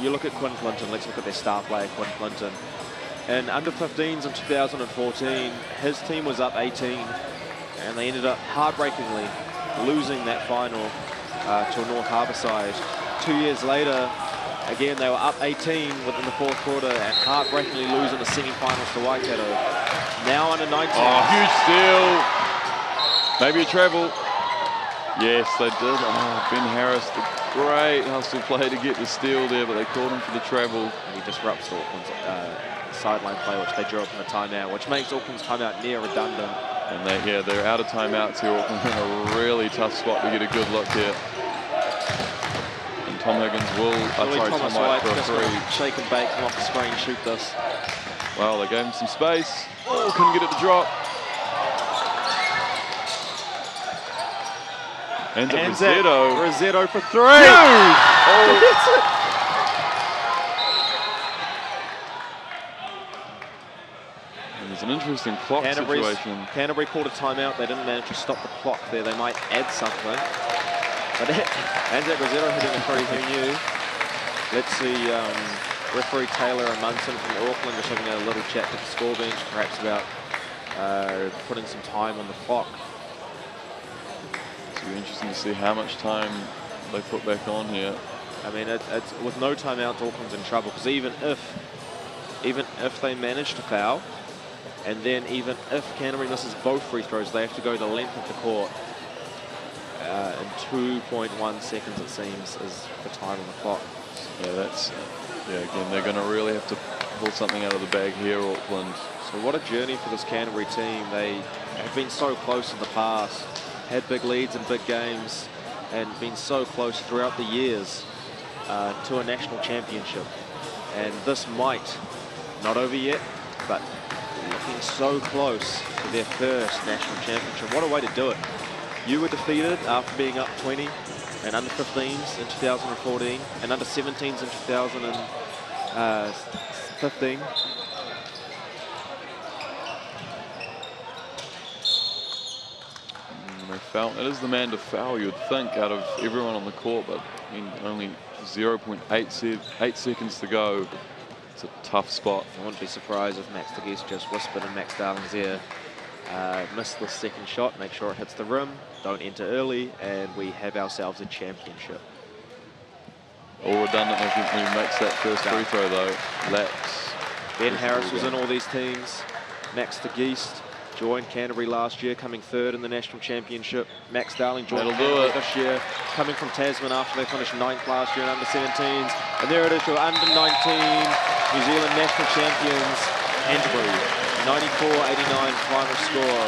you look at Quinn Clinton, let's look at their star player, Quinn Clinton. In under 15s in 2014, his team was up 18, and they ended up heartbreakingly losing that final to a North Harbour side. 2 years later, again, they were up 18 within the 4th quarter and heartbreakingly losing the semi-finals to Waikato. Now under 19. Oh, huge steal. Maybe a treble. Yes, they did. Oh, Ben Harris, the great hustle play to get the steal there, but they called him for the treble. And he disrupts Auckland's sideline play, which they drew up in a timeout, which makes Auckland's timeout near redundant. And they're out of timeouts here. Auckland in a really tough spot to get a good look here. And Tom Higgins will, Thomas White for a 3. Shake and bake, come off the screen, shoot this. Well, they gave him some space. Oh, couldn't get it to drop. Ends up Rossetto for 3. No! Oh. And there's an interesting clock situation. Canterbury called a timeout. They didn't manage to stop the clock there. They might add something. But Anzac Rossetto hitting a 3, who knew? Let's see referee Taylor and Munson from Auckland just having a little chat to the score bench, perhaps about putting some time on the clock. It'll be interesting to see how much time they put back on here. I mean, it's with no timeout, Auckland's in trouble, because even if they manage to foul, and then even if Canterbury misses both free throws, they have to go the length of the court. in 2.1 seconds, it seems, is the time on the clock. Yeah, that's, again, they're going to really have to pull something out of the bag here, Auckland. So what a journey for this Canterbury team. They have been so close in the past, had big leads in big games, and been so close throughout the years to a national championship. And this might, not over yet, but looking so close to their first national championship. What a way to do it. You were defeated after being up 20 and under 15s in 2014 and under 17s in 2015. They foul. It is the man to foul, you'd think, out of everyone on the court, but I mean, only 0.8 seconds to go. It's a tough spot. I wouldn't be surprised if Max DeGeest just whispered in Max Darling's ear, miss the second shot, make sure it hits the rim, don't enter early, and we have ourselves a championship. All redundant if he makes that first free throw, though. Laps. Ben Harris was in all these teams. Max DeGeest joined Canterbury last year, coming third in the national championship. Max Darling joined Canterbury this year, coming from Tasman after they finished 9th last year in under 17s. And there it is, your under 19 New Zealand national champions, Canterbury. 94-89 final score.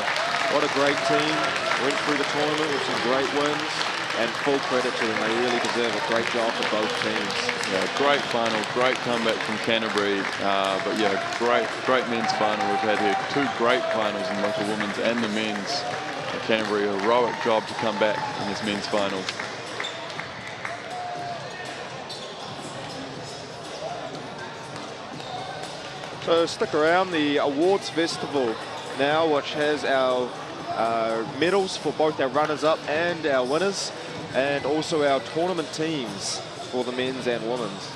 What a great team. Went through the tournament with some great wins, and full credit to them. They really deserve a great job for both teams. Yeah, great final, great comeback from Canterbury. But yeah, great men's final we've had here. Two great finals in both the women's and the men's. Canterbury, a heroic job to come back in this men's final. So stick around, the awards festival now, which has our medals for both our runners-up and our winners, and also our tournament teams for the men's and women's.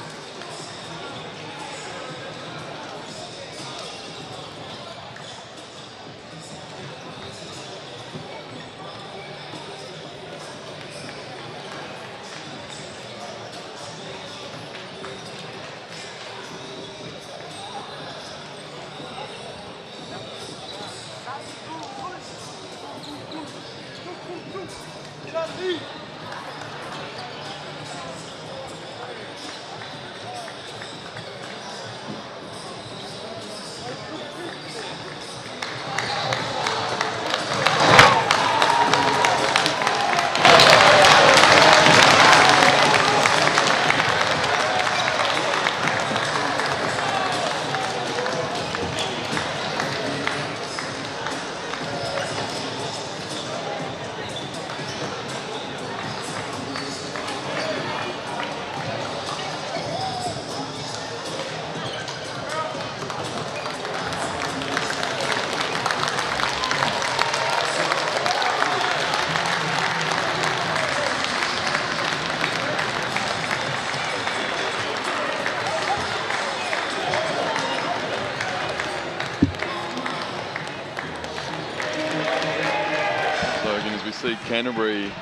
See Canterbury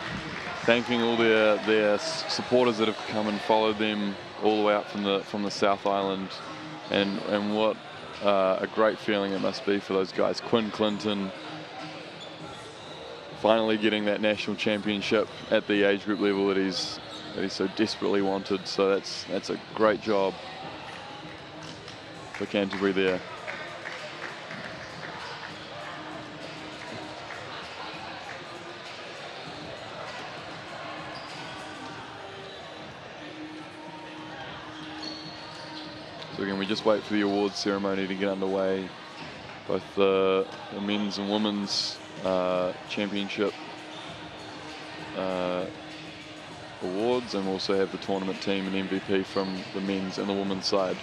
thanking all their supporters that have come and followed them all the way up from the South Island, and what a great feeling it must be for those guys. Quinn Clinton finally getting that national championship at the age group level that he's so desperately wanted. So that's a great job for Canterbury there. So again, we just wait for the awards ceremony to get underway. Both the men's and women's championship awards, and we also have the tournament team and MVP from the men's and the women's side.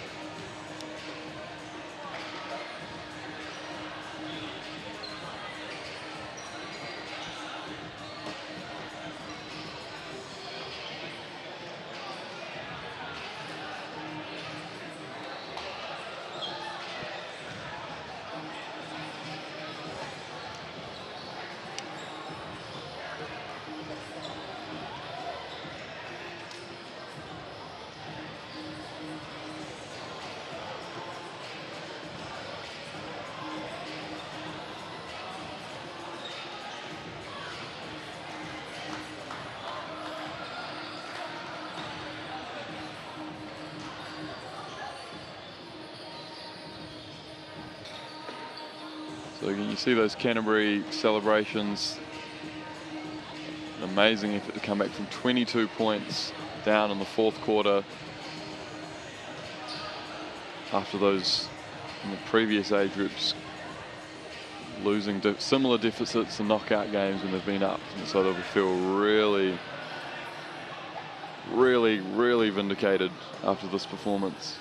So you see those Canterbury celebrations. An amazing effort to come back from 22 points down in the fourth quarter after those in the previous age groups losing similar deficits in knockout games when they've been up, and so they'll feel really vindicated after this performance.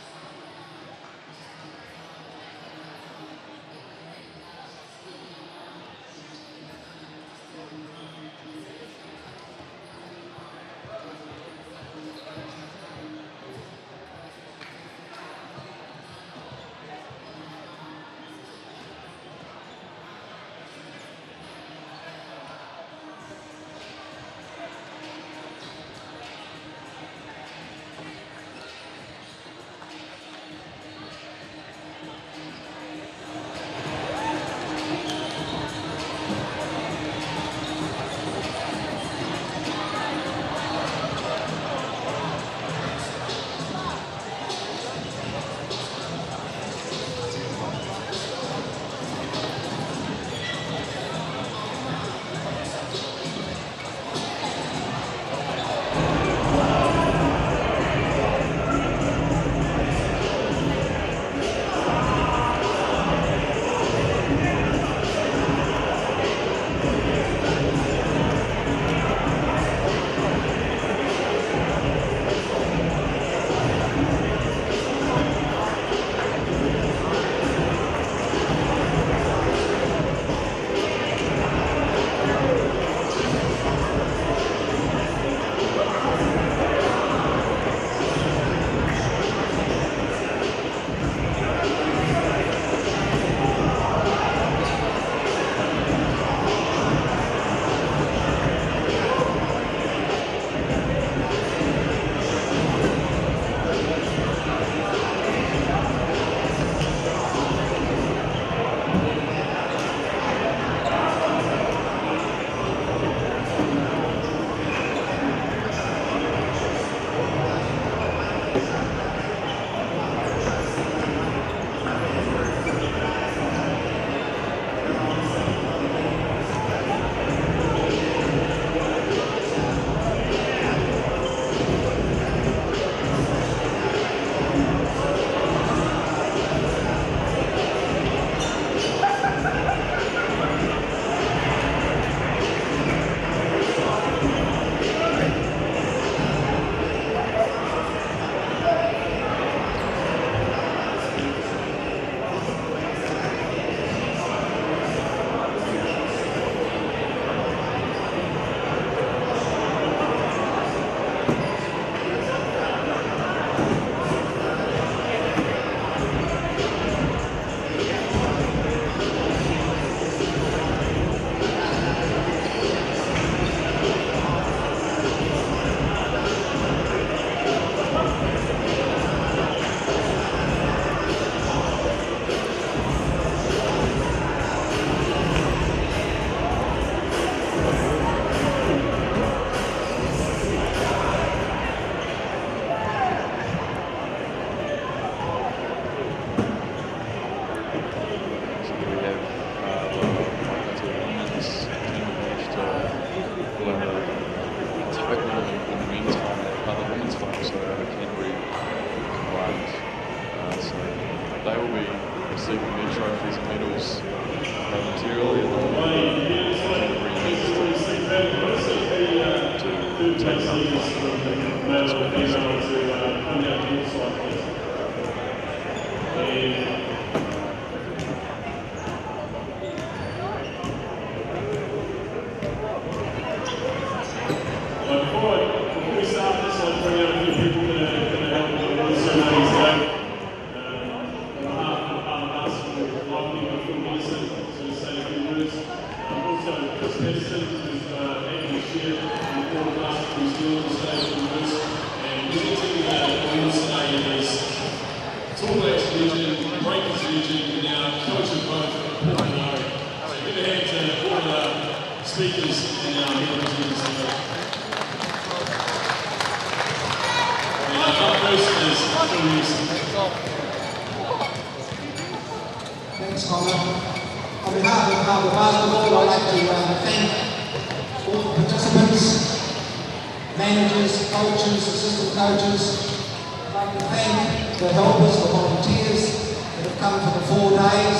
Thanks, Connor. behalf of Harbour Basketball, I'd like to thank all the participants, managers, coaches, assistant coaches. I'd like to thank the helpers, the volunteers that have come for the 4 days.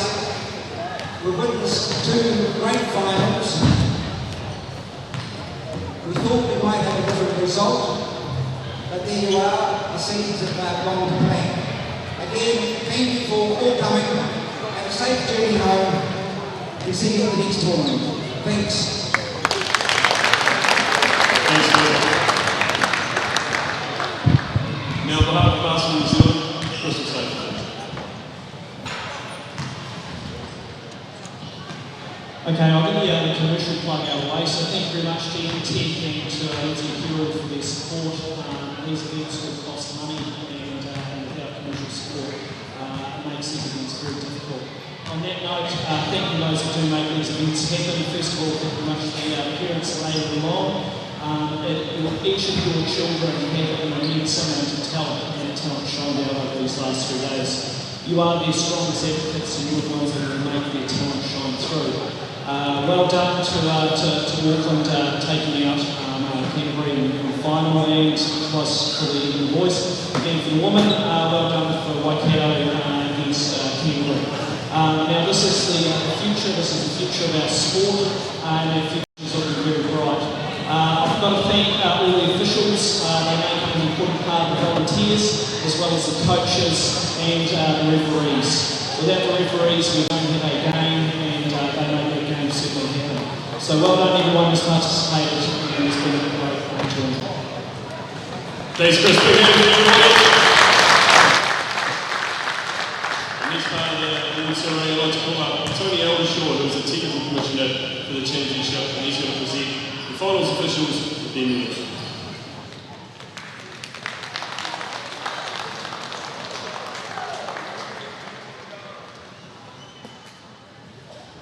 We've witnessed 2 great finals. We thought we might have a different result, but there you are, the seeds have gone to plan. Again, thank you for all coming. Have a safe journey home. We'll see you at the next tournament. Thanks. Thanks, Bill. Now, on behalf of Basketball New Zealand, Crystal Safe. Okay, I'll give you a commercial plug our way. So thank you very much to MTEC and to Lindsay Hero for their support. These events will cost money, and without commercial support, it makes these events very difficult. On that note, thank you those who do make these events happen. First of all, thank you very much to the parents that laid them on. Each of your children have an immense amount of talent, and that talent shined out over these last 3 days. You are their strongest advocates, and you're the ones that will make their talent shine through. Well done to Auckland taking out Canterbury in the final, and close to the boys. Again for the women, well done for Waikato against Canterbury. Now this is the future. This is the future of our sport, and our future is looking very bright. I've got to thank all the officials. They make up an important part of the volunteers, as well as the coaches and the referees. Without the referees, we don't have a game, and they make the game certainly happen. So well done everyone who's participated, and it's been a great enjoyment. Thanks, Chris. Big hand for everybody. In this part of the women's ceremony, I'd like to call up Tony Aldershaw, who's the technical commissioner for the championship, and he's going to present the finals officials with their minutes.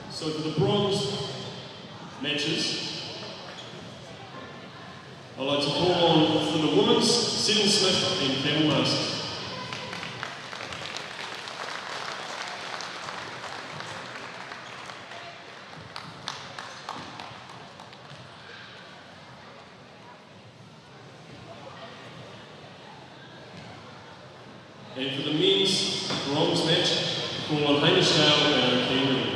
So for the bronze matches, I'd like to call on for the women's, Sydney Smith and Campbell Masters. And for the men's bronze match, call on Hamish Dale and Canterbury.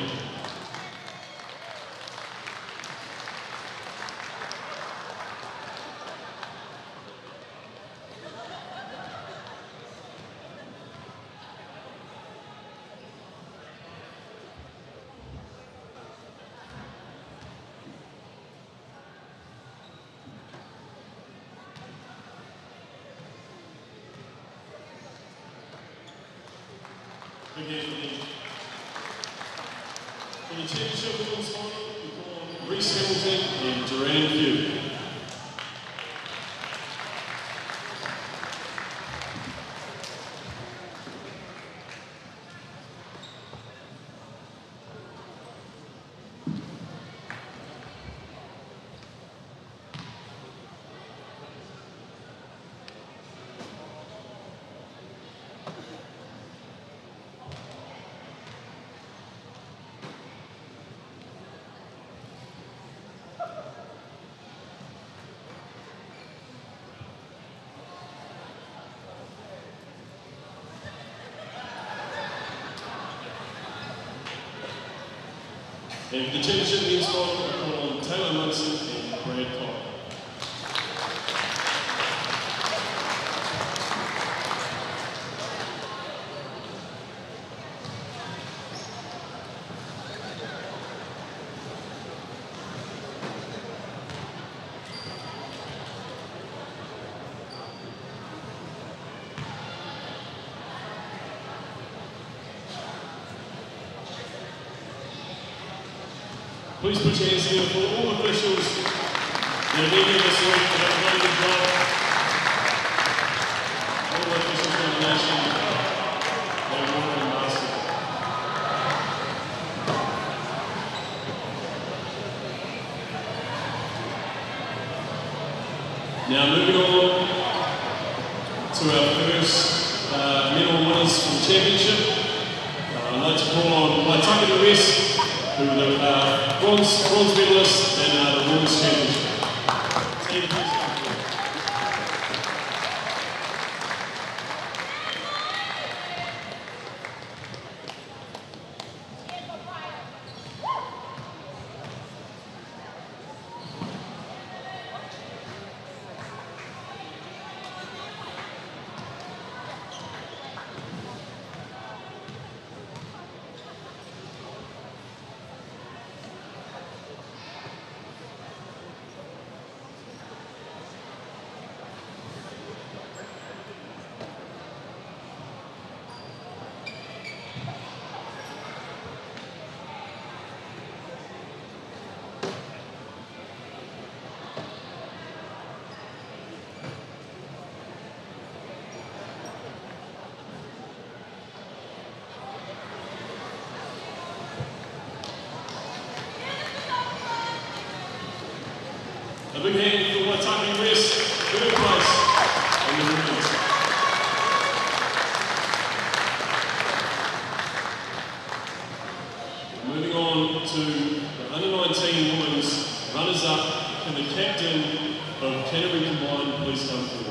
For the championship women's final, we call on Reece Hamilton and Duran Pugh. And for the championship men's final, we call on Taylor Munson and Brad Cobb. Please put your hands together for all officials that have been here this week that have done a good job. All the officials from the nation that have worked in basketball. Now moving on to our first medal winners for the championship. I'd like to call on Waitaka Rest who were the bronze medalists and the Women's Championship. A big hand for Waitaki West, third place on the women's. Moving on to the under-19 women's runners-up, and the captain of Canterbury Combined, please come forward.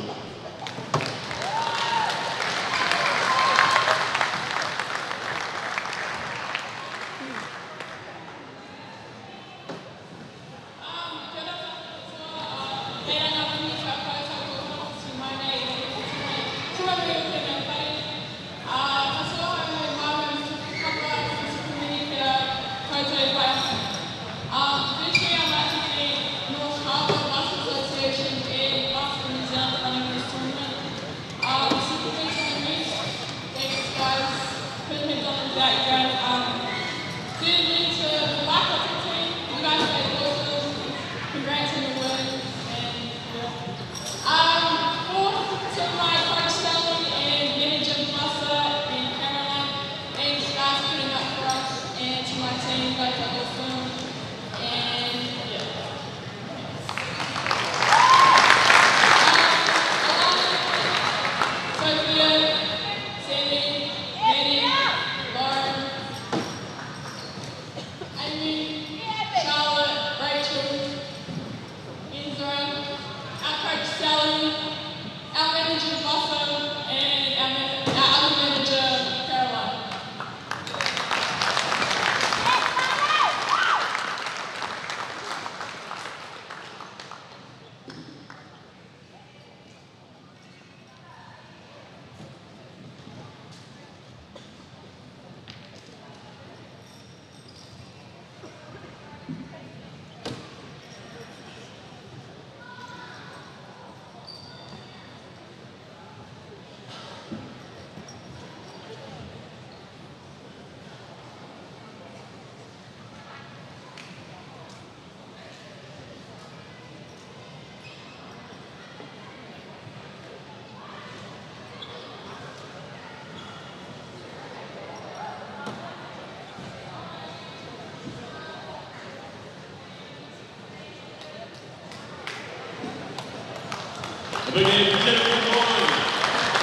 A big hand for Canterbury Combined,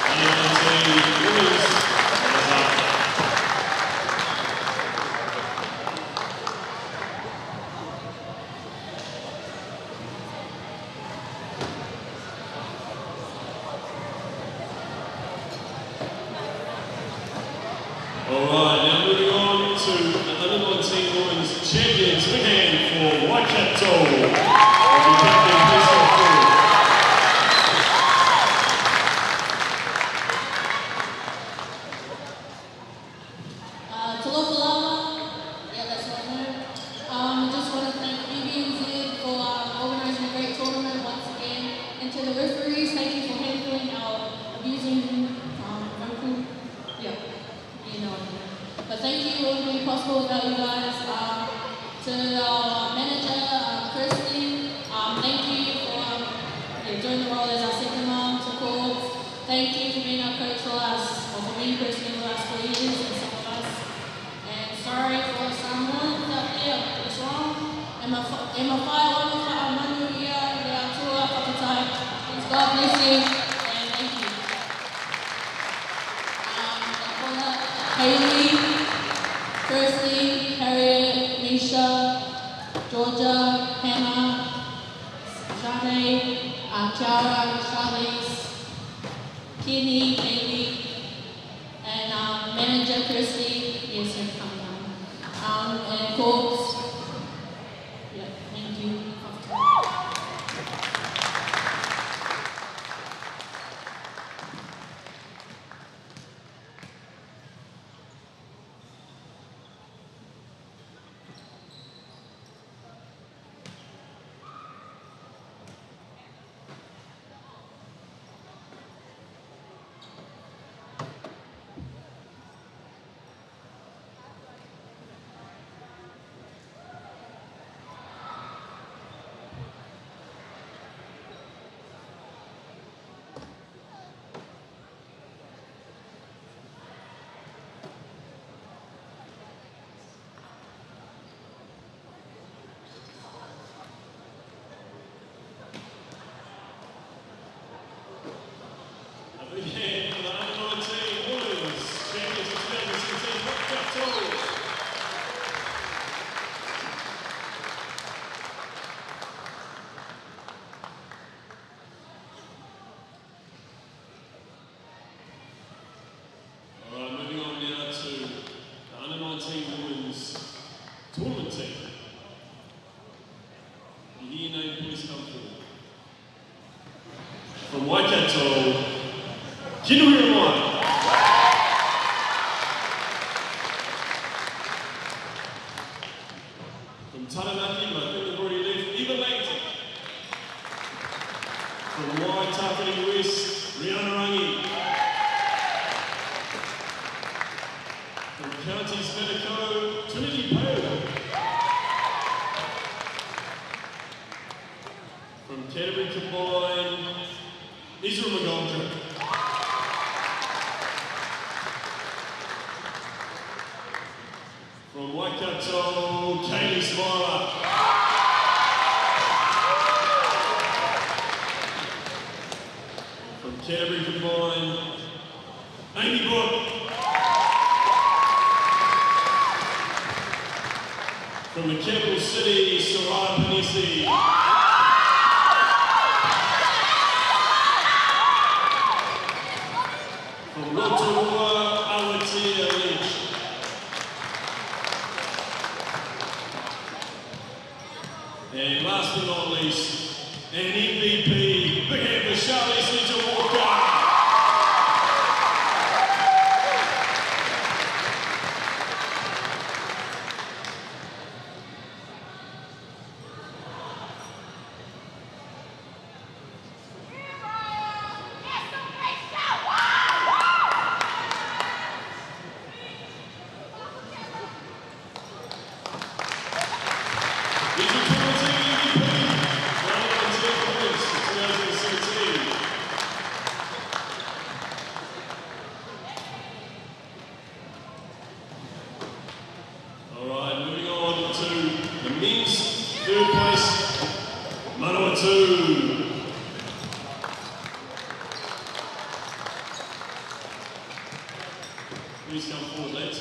under-19 women's runners-up. Alright, now moving on to the under-19 women's champions. Big hand for Waikato. Captain, please come forward. But thank you, it wouldn't be possible without you guys. To our manager, Kirsty, thank you for doing the role as our second mom to court. Thank you for being our coach for us, or for me personally, the last 4 years and some of us. And sorry for someone out there, it's wrong. And my fire, Manu, they are too up the time. God bless you, and thank you. Haley, Kirsty, Harriet, me, Alicia, Georgia, Hannah, Shade, Kiara, Charlize, Kenny, Amy, and manager Kirsty. Yes, you come down. And coach. Yeah, thank you. From Waikato, Canterbury. From Taranaki, but I think they've already left, even later. From Waitakere West, Rihanna Rangi. From Counties Medico, Trinity Pale. From Canterbury Combined, Israel McGoldrick. From Waikato, Kaylee Smiler. From Canterbury Combined, Amy Brook. From the capital city, Soraya Panisi. From Rotorua, Alatia Lynch. And last but not least, an MVP, big hand for Charlize Walker. Third place, Manawatu. Please come forward, lads.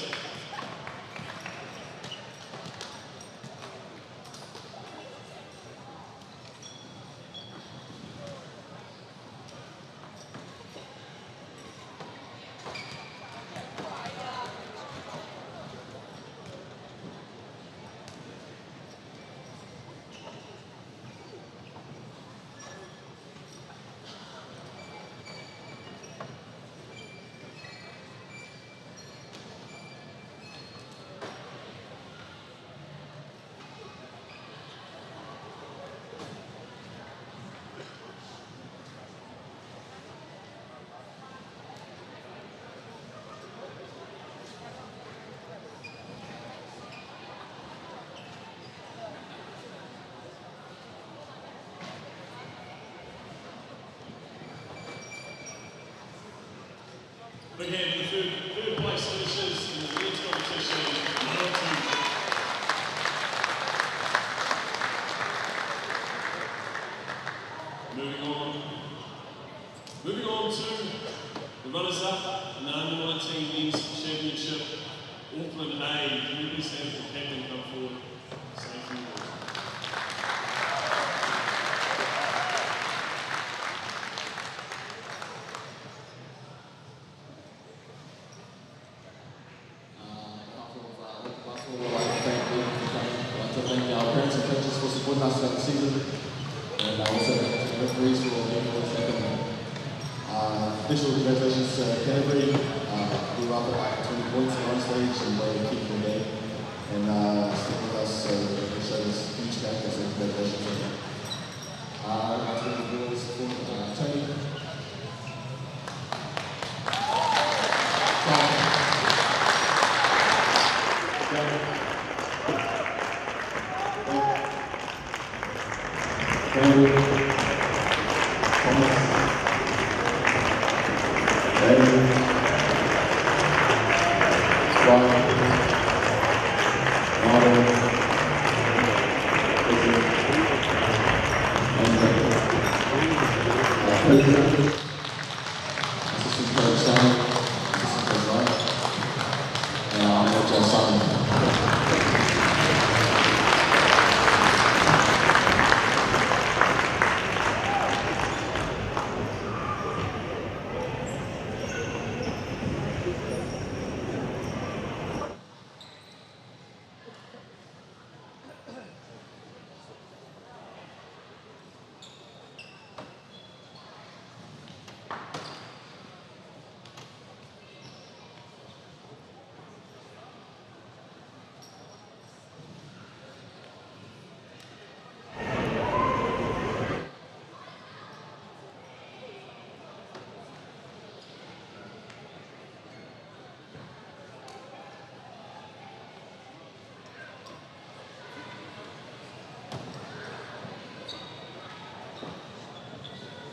Big hand for the third place finishers in the men's competition, Moving on to the runners-up in the Under-19 Men's Championship, Auckland A. Can you please stand for the captain come forward? supporting us throughout the season, and also the referees for all the second. Official congratulations to Canterbury. We were up at like 20 points in one stage and we're keeping the game. And stick with us, so it shows huge character, so congratulations to them. I'd like to give the balls for Tony.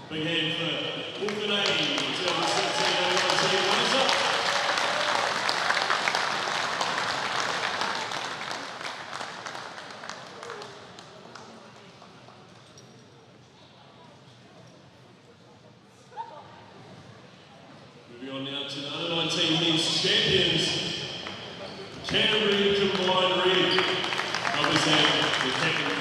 Big hand for Auckland 80, 2016, U19, runners up. Moving on now to the under-19 men's champions, Canterbury combined red. Representing the captain.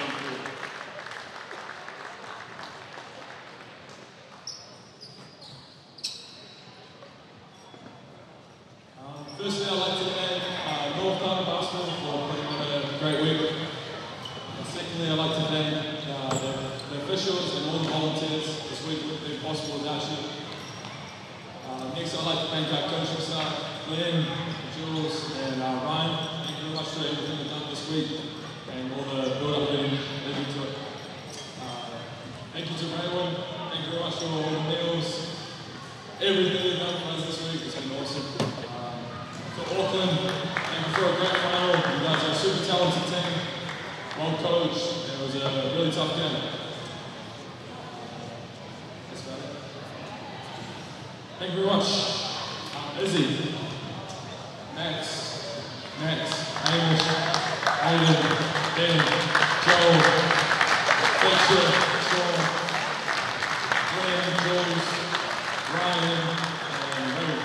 Firstly, I'd like to thank North Carolina Basketball for putting on a great week. And secondly, I'd like to thank the officials and all the volunteers this week wouldn't be possible without you. Next, I'd like to thank our coaching staff, Glenn, Jules, and Ryan. Thank you very much for everything you've done this week and all the build-up leading to it. Thank you to Raywin. Thank you very much for all the meals. Everything you've done for us this week has been awesome. For Auckland, thank you for a great final. You guys are a super talented team, well coached. It was a really tough game. That's about it. Thank you very much. Izzy, Max, Amish, Aiden, Ben, Joel, Fletcher, Sean, Glenn, Jules, Ryan, and Ray.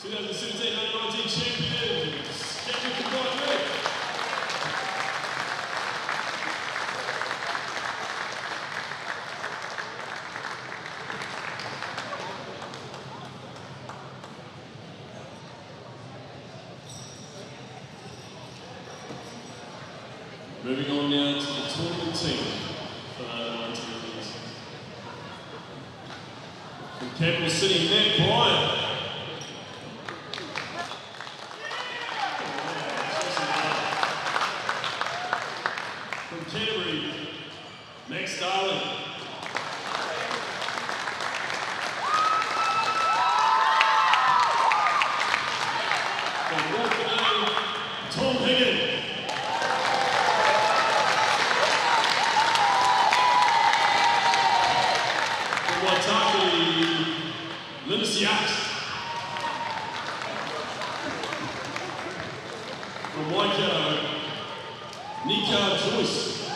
U19 champions, Canterbury combined red. Moving on now to the tournament team for the U19 teams. From Capital City, Matt Bryant. From Canterbury, Max Darling. Joyce.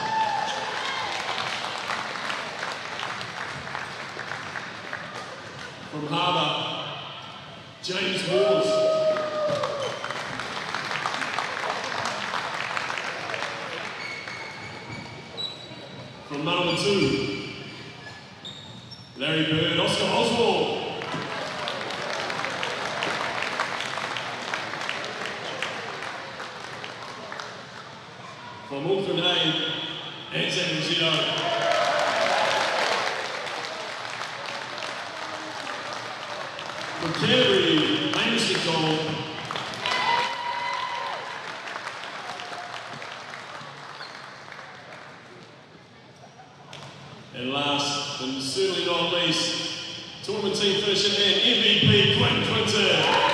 From Harbour, James Wars. From Manawa 2, Larry Bird, Oscar Oswald. From Auckland A, Anzac Zito. From Canterbury, Amos McDonald. And last, and certainly not least, tournament team finisher and MVP, Quinn Clinton.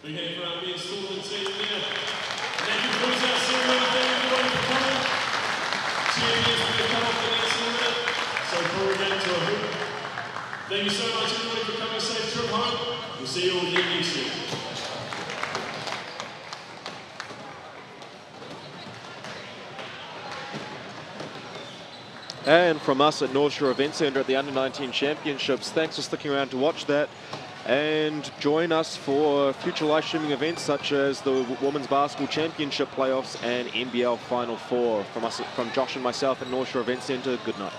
Big hand for our men's tournament team here. Thank you for our ceremony. Thank everybody for coming. Champions are going to come off the next limit. So before we get into a hoop, thank you so much everybody for coming. Safe trip home. We'll see you all again next year. And from us at North Shore Event Centre at the Under-19 Championships, thanks for sticking around to watch that. And join us for future live streaming events such as the Women's Basketball Championship playoffs and NBL Final Four. From Josh and myself at North Shore Event Centre, good night.